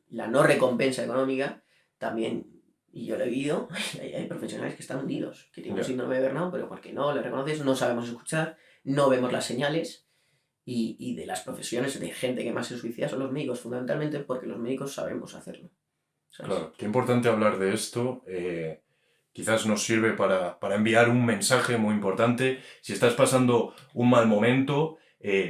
la no recompensa económica, también, y yo lo he vivido, hay profesionales que están hundidos, que tienen un síndrome de burnout, pero porque no le reconoces, no sabemos escuchar, no vemos las señales, y de las profesiones de gente que más se suicida son los médicos, fundamentalmente porque los médicos sabemos hacerlo. ¿Sabes? Claro, qué importante hablar de esto. Quizás nos sirve para enviar un mensaje muy importante. Si estás pasando un mal momento,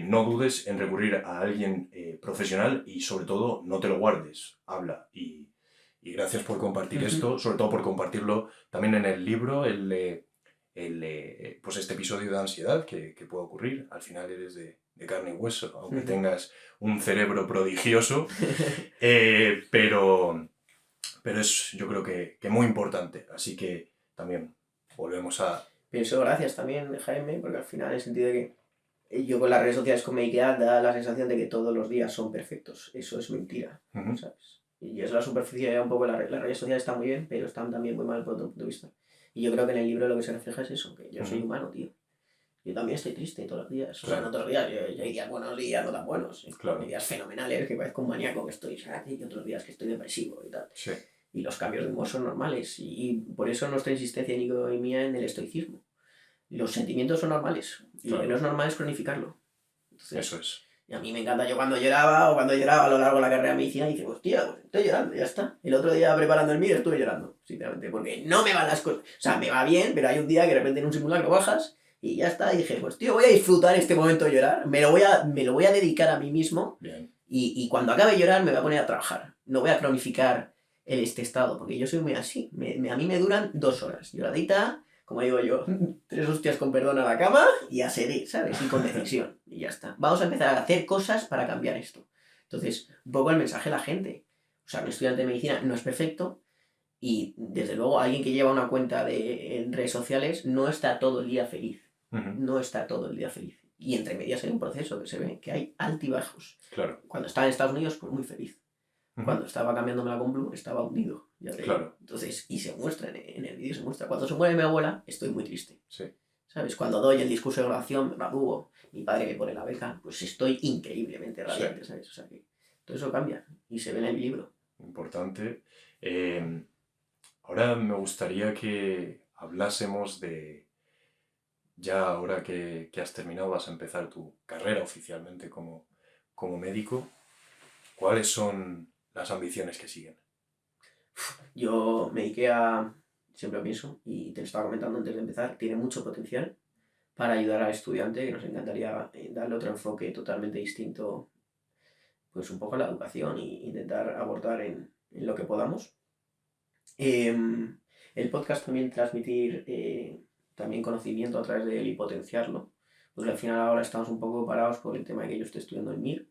no dudes en recurrir a alguien profesional y sobre todo no te lo guardes, habla. Y gracias por compartir esto, sobre todo por compartirlo también en el libro, pues este episodio de ansiedad que puede ocurrir. Al final eres de carne y hueso, aunque tengas un cerebro prodigioso, pero es, yo creo que muy importante. Así que también volvemos a... Pienso, gracias también, Jaime, porque al final, en el sentido de que yo con las redes sociales con Meikea da la sensación de que todos los días son perfectos. Eso es mentira, ¿sabes? Y es la superficie un poco, las redes sociales están muy bien, pero están también muy mal por otro punto de vista. Y yo creo que en el libro lo que se refleja es eso, que yo soy humano, tío. Yo también estoy triste todos los días. Claro. O sea, no todos los días. Yo hay días buenos y días no tan buenos. Claro. Hay días fenomenales que parezco un maníaco que estoy, y otros días que estoy depresivo y tal. Sí. Y los cambios de humor son normales. Y por eso nuestra insistencia, Nico y mía, en el estoicismo. Los sentimientos son normales. Y lo que no es normal es cronificarlo. Entonces, eso es. Y a mí me encanta, yo cuando lloraba o cuando lloraba a lo largo de la carrera de medicina, y dice, hostia, pues estoy llorando, ya está. El otro día preparando el mío estuve llorando, sinceramente, porque no me van las cosas. O sea, me va bien, pero hay un día que de repente en un simulacro bajas y ya está. Y dije, pues tío, voy a disfrutar este momento de llorar, me lo voy a dedicar a mí mismo. Bien. Y cuando acabe de llorar me voy a poner a trabajar. No voy a cronificar este estado, porque yo soy muy así. A mí me duran 2 horas. Lloradita, como digo yo, 3 hostias con perdón a la cama y a seguir, ¿sabes? Y con decisión. Y ya está. Vamos a empezar a hacer cosas para cambiar esto. Entonces, un poco el mensaje a la gente. O sea, un estudiante de medicina no es perfecto y, desde luego, alguien que lleva una cuenta en redes sociales no está todo el día feliz. No está todo el día feliz. Y entre medias hay un proceso que se ve, que hay altibajos. Claro. Cuando estaba en Estados Unidos, pues muy feliz. Cuando estaba cambiándomela con Blue, estaba hundido. Claro. Entonces, y se muestra en el vídeo, se muestra. Cuando se muere mi abuela, estoy muy triste. Sí. ¿Sabes? Cuando doy el discurso de graduación, me gradúo, mi padre me pone la beca, pues estoy increíblemente radiante, ¿sabes? O sea que todo eso cambia y se ve en el libro. Importante. Ahora me gustaría que hablásemos de, ya ahora que has terminado, vas a empezar tu carrera oficialmente como médico, ¿cuáles son las ambiciones que siguen? Yo me dediqué a, siempre lo pienso, y te lo estaba comentando antes de empezar, tiene mucho potencial para ayudar al estudiante, que nos encantaría darle otro enfoque totalmente distinto, pues un poco a la educación e intentar abordar en lo que podamos. El podcast también transmitir también conocimiento a través de él y potenciarlo, porque al final ahora estamos un poco parados por el tema de que yo estoy estudiando el MIR.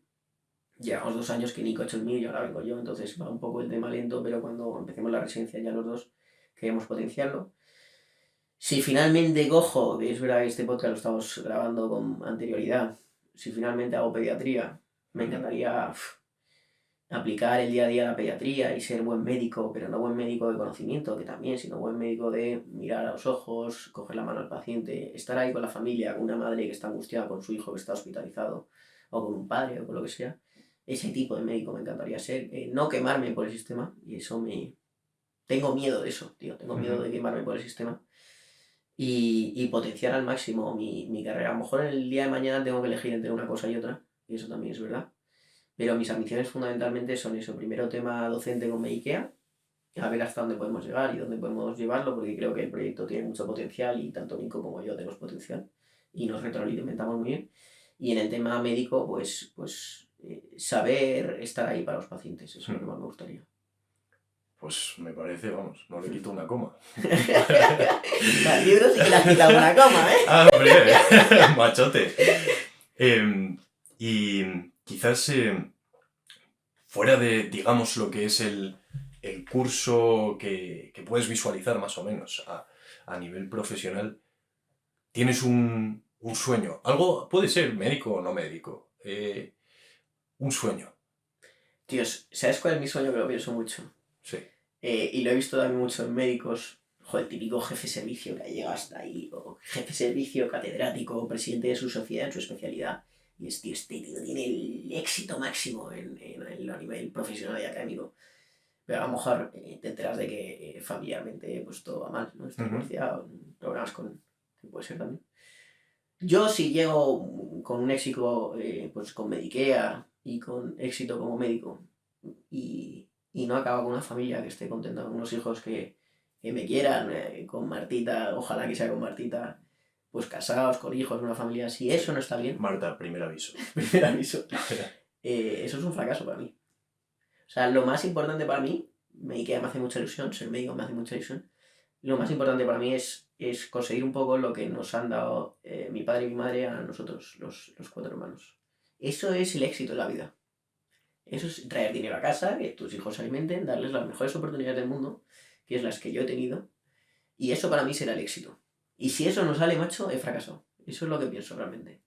Llevamos 2 años que Nico ha hecho el MIR y ahora vengo yo, entonces va un poco el tema lento, pero cuando empecemos la residencia ya los dos queremos potenciarlo. Si finalmente cojo, que es verdad que este podcast lo estamos grabando con anterioridad, si finalmente hago pediatría, me encantaría aplicar el día a día la pediatría y ser buen médico, pero no buen médico de conocimiento, que también, sino buen médico de mirar a los ojos, coger la mano al paciente, estar ahí con la familia, con una madre que está angustiada con su hijo que está hospitalizado, o con un padre, o con lo que sea. Ese tipo de médico me encantaría ser, no quemarme por el sistema, y eso tengo miedo de eso, tío, tengo miedo de quemarme por el sistema. Y potenciar al máximo mi carrera. A lo mejor el día de mañana tengo que elegir entre una cosa y otra, y eso también es verdad. Pero mis ambiciones fundamentalmente son eso. Primero, tema docente con Meikea, a ver hasta dónde podemos llegar y dónde podemos llevarlo, porque creo que el proyecto tiene mucho potencial y tanto Nico como yo tenemos potencial y nos retroalimentamos muy bien. Y en el tema médico, pues saber estar ahí para los pacientes, eso es lo que más me gustaría. Pues me parece, vamos, no le quito una coma. Al libro sí que le has quitado una coma, ¿eh? Ah, hombre, machote. Y quizás fuera de, digamos, lo que es el curso que puedes visualizar más o menos a nivel profesional, tienes un sueño. Algo puede ser médico o no médico. Un sueño. Tíos, ¿sabes cuál es mi sueño? Que lo pienso mucho. Sí. Y lo he visto también mucho en médicos. Joder, el típico jefe de servicio que ha llegado hasta ahí, o jefe de servicio, catedrático, o presidente de su sociedad en su especialidad. Y este tío tiene el éxito máximo a nivel profesional y académico. Pero a lo mejor te enteras de que familiarmente pues todo va mal, ¿no? Está divorciado, problemas que puede ser también. Yo si llego con un éxito, pues con Medicare y con éxito como médico y no acabo con una familia que esté contenta, con unos hijos que me quieran, con Martita, ojalá que sea con Martita, pues casados, con hijos, una familia, si eso no está bien, Marta, primer aviso. primer aviso, eso es un fracaso para mí. O sea, lo más importante para mí, y que me hace mucha ilusión, ser médico me hace mucha ilusión, lo más importante para mí es conseguir un poco lo que nos han dado mi padre y mi madre a nosotros, los 4 hermanos. Eso es el éxito en la vida. Eso es traer dinero a casa, que tus hijos se alimenten, darles las mejores oportunidades del mundo, que es las que yo he tenido, y eso para mí será el éxito. Y si eso no sale, macho, he fracasado. Eso es lo que pienso realmente.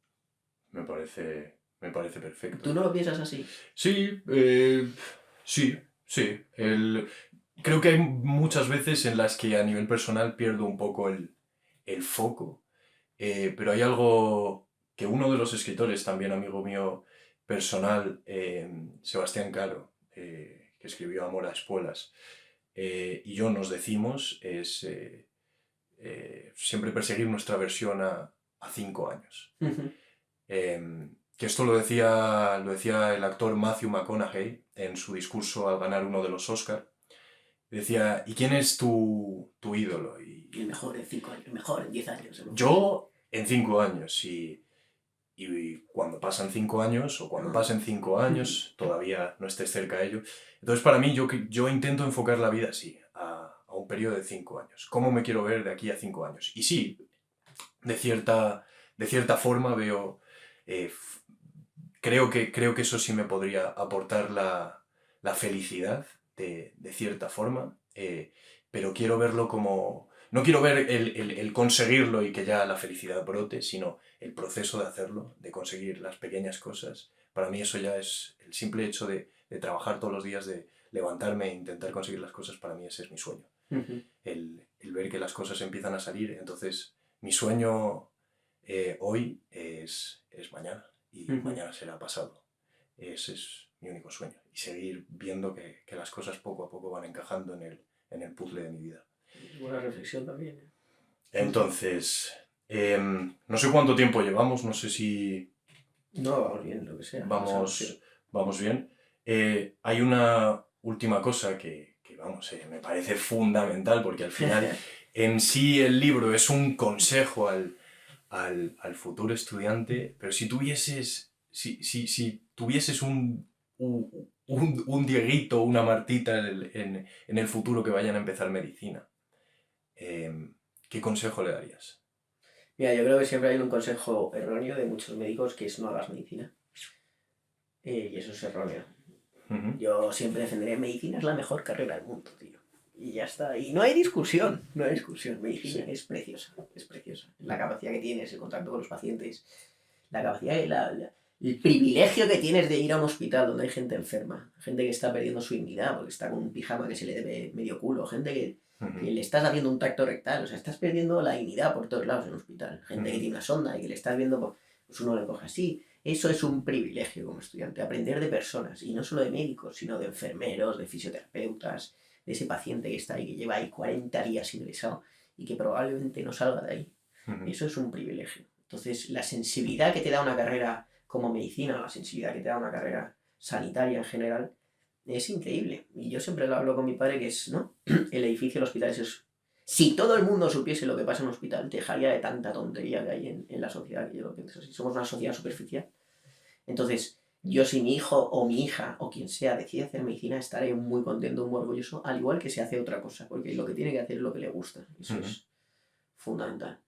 Me parece perfecto. ¿Tú no lo piensas así? Sí, sí. Creo que hay muchas veces en las que a nivel personal pierdo un poco el foco, pero hay algo que uno de los escritores, también amigo mío personal, Sebastián Caro, que escribió Amor a Espuelas, y yo nos decimos es siempre perseguir nuestra versión a 5 años. Que esto lo decía el actor Matthew McConaughey en su discurso al ganar uno de los Oscar. Decía, ¿y quién es tu ídolo? El mejor en 5 años, el mejor en 10 años. Yo en 5 años, y cuando pasan 5 años, o cuando pasen 5 años, todavía no estés cerca de ello. Entonces, para mí, yo intento enfocar la vida así, a un periodo de 5 años. ¿Cómo me quiero ver de aquí a 5 años? Y sí, de cierta forma veo... creo que eso sí me podría aportar la felicidad, de cierta forma, pero quiero verlo como... No quiero ver el conseguirlo y que ya la felicidad brote, sino el proceso de hacerlo, de conseguir las pequeñas cosas. Para mí eso ya es el simple hecho de trabajar todos los días, de levantarme e intentar conseguir las cosas, para mí ese es mi sueño. El ver que las cosas empiezan a salir. Entonces, mi sueño hoy es mañana, y mañana será pasado. Ese es mi único sueño. Y seguir viendo que las cosas poco a poco van encajando en el puzzle de mi vida. Buena reflexión también. Entonces, no sé cuánto tiempo llevamos, no sé si... No, vamos bien, lo que sea. Vamos bien. Hay una última cosa que vamos, me parece fundamental, porque al final en sí el libro es un consejo al futuro estudiante, pero si tuvieses un Dieguito, una Martita en el futuro que vayan a empezar medicina, ¿qué consejo le darías? Mira, yo creo que siempre hay un consejo erróneo de muchos médicos, que es no hagas medicina. Y eso es erróneo. Yo siempre defenderé, medicina es la mejor carrera del mundo, tío. Y ya está. Y no hay discusión. Medicina es preciosa, La capacidad que tienes, el contacto con los pacientes, la capacidad, el privilegio que tienes de ir a un hospital donde hay gente enferma, gente que está perdiendo su dignidad porque está con un pijama que se le debe medio culo, gente que le estás haciendo un tacto rectal, o sea, estás perdiendo la dignidad por todos lados en un hospital. Gente que tiene una sonda y que le estás viendo, pues uno le coge así. Eso es un privilegio como estudiante, aprender de personas, y no solo de médicos, sino de enfermeros, de fisioterapeutas, de ese paciente que está ahí, que lleva ahí 40 días ingresado y que probablemente no salga de ahí. Eso es un privilegio. Entonces, la sensibilidad que te da una carrera como medicina, la sensibilidad que te da una carrera sanitaria en general, es increíble. Y yo siempre lo hablo con mi padre, que es, ¿no? El edificio del hospital es eso. Si todo el mundo supiese lo que pasa en un hospital, dejaría de tanta tontería que hay en la sociedad, que yo lo pienso así. Somos una sociedad superficial. Entonces, yo si mi hijo o mi hija o quien sea decide hacer medicina, estaré muy contento, muy orgulloso, al igual que si hace otra cosa, porque lo que tiene que hacer es lo que le gusta. Eso es fundamental.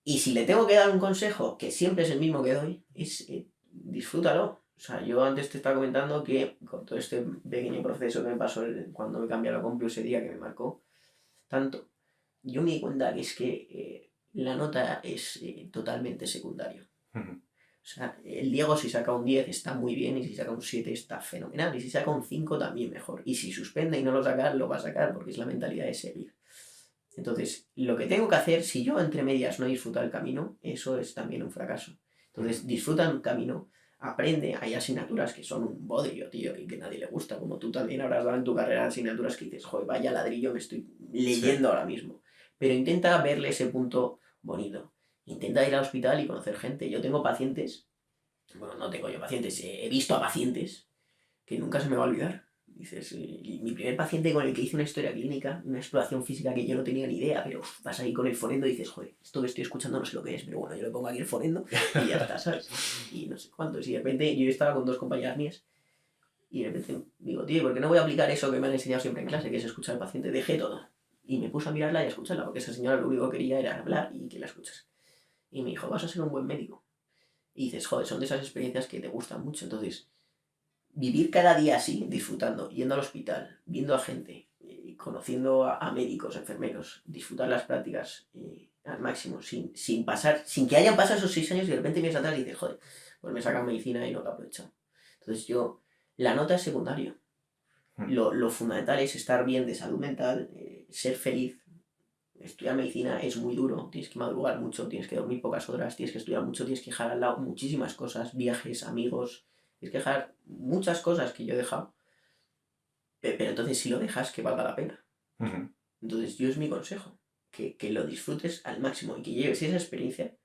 Y si le tengo que dar un consejo, que siempre es el mismo que doy, es disfrútalo. O sea, yo antes te estaba comentando que con todo este pequeño proceso que me pasó cuando me cambié a la compu ese día, que me marcó tanto, yo me di cuenta que es que la nota es totalmente secundario. O sea, el Diego si saca un 10 está muy bien, y si saca un 7 está fenomenal, y si saca un 5 también mejor. Y si suspende y no lo saca, lo va a sacar, porque es la mentalidad de seguir. Entonces, lo que tengo que hacer, si yo entre medias no disfruto el camino, eso es también un fracaso. Entonces, disfruta el camino, aprende. Hay asignaturas que son un bodrio, tío, y que a nadie le gusta, como tú también habrás dado en tu carrera asignaturas que dices, joder, vaya ladrillo me estoy leyendo ahora mismo. Pero intenta verle ese punto bonito. Intenta ir al hospital y conocer gente. Yo tengo pacientes, bueno, no tengo yo pacientes, he visto a pacientes que nunca se me va a olvidar. Dices, y mi primer paciente con el que hice una historia clínica, una exploración física que yo no tenía ni idea, pero vas ahí con el fonendo y dices, joder, esto que estoy escuchando no sé lo que es, pero bueno, yo le pongo aquí el fonendo y ya está, ¿sabes? Y no sé cuántos. Y de repente yo estaba con 2 compañeras mías y de repente digo, tío, ¿por qué no voy a aplicar eso que me han enseñado siempre en clase, que es escuchar al paciente? Dejé todo. Y me puse a mirarla y a escucharla, porque esa señora lo único que quería era hablar y que la escuchas. Y me dijo, vas a ser un buen médico. Y dices, joder, son de esas experiencias que te gustan mucho. Entonces, vivir cada día así, disfrutando, yendo al hospital, viendo a gente, conociendo a médicos, enfermeros, disfrutar las prácticas al máximo, sin que hayan pasado esos 6 años y de repente miras atrás y dices, joder, pues me sacan medicina y no lo he aprovechado. Entonces la nota es secundario. Lo fundamental es estar bien de salud mental, ser feliz. Estudiar medicina es muy duro, tienes que madrugar mucho, tienes que dormir pocas horas, tienes que estudiar mucho, tienes que dejar al lado muchísimas cosas, viajes, amigos, tienes que dejar muchas cosas que yo he dejado. Pero entonces si lo dejas, que valga la pena. Entonces yo es mi consejo, que lo disfrutes al máximo y que lleves esa experiencia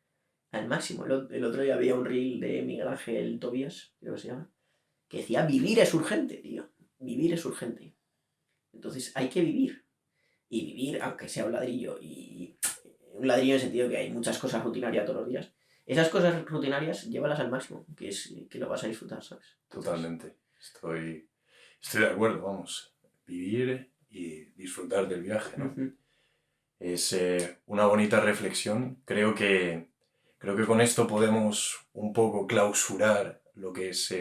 al máximo. El otro día había un reel de Miguel Ángel Tobías, creo que se llama, que decía, vivir es urgente, tío, vivir es urgente. Entonces hay que vivir. Y vivir, aunque sea un ladrillo, y un ladrillo en el sentido que hay muchas cosas rutinarias todos los días, esas cosas rutinarias llévalas al máximo, que lo vas a disfrutar, ¿sabes? Totalmente. Estoy de acuerdo, vamos. Vivir y disfrutar del viaje, ¿no? Es una bonita reflexión. Creo que con esto podemos un poco clausurar lo que es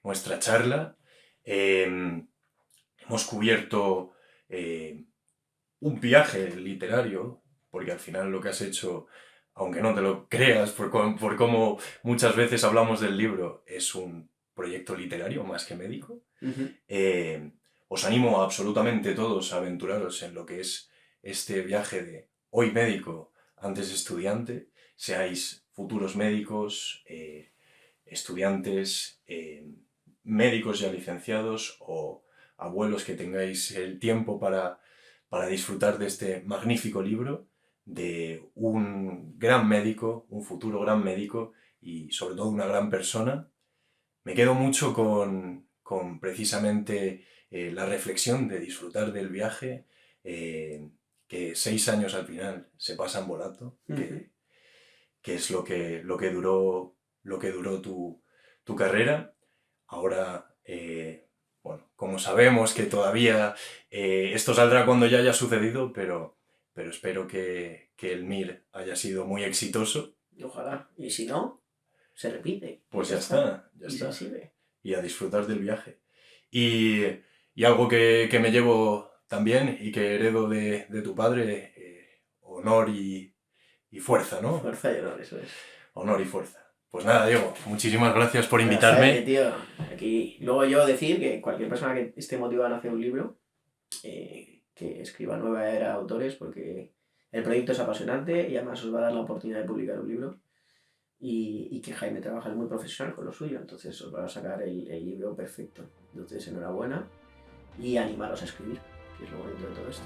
nuestra charla. Hemos cubierto un viaje literario, porque al final lo que has hecho, aunque no te lo creas, por cómo muchas veces hablamos del libro, es un proyecto literario más que médico. Os animo absolutamente todos a aventuraros en lo que es este viaje de hoy médico, antes estudiante, seáis futuros médicos, estudiantes, médicos ya licenciados o abuelos que tengáis el tiempo para disfrutar de este magnífico libro de un gran médico, un futuro gran médico y sobre todo una gran persona. Me quedo mucho con precisamente la reflexión de disfrutar del viaje, que 6 años al final se pasan volando, que es lo que duró tu carrera. Ahora, bueno, como sabemos que todavía esto saldrá cuando ya haya sucedido, pero espero que el MIR haya sido muy exitoso. Ojalá. Y si no, se repite. Pues ya está. Se sigue. Y a disfrutar del viaje. Y algo que me llevo también y que heredo de tu padre, honor y fuerza, ¿no? Fuerza y honor, eso es. Honor y fuerza. Pues nada, Diego, muchísimas gracias por invitarme. Tío. Aquí, luego yo decir que cualquier persona que esté motivada a hacer un libro, que escriba Nueva Era Autores, porque el proyecto es apasionante y además os va a dar la oportunidad de publicar un libro. Y que Jaime trabaja muy profesional con lo suyo, entonces os va a sacar el libro perfecto. Entonces, enhorabuena y animaros a escribir, que es lo bonito de todo esto.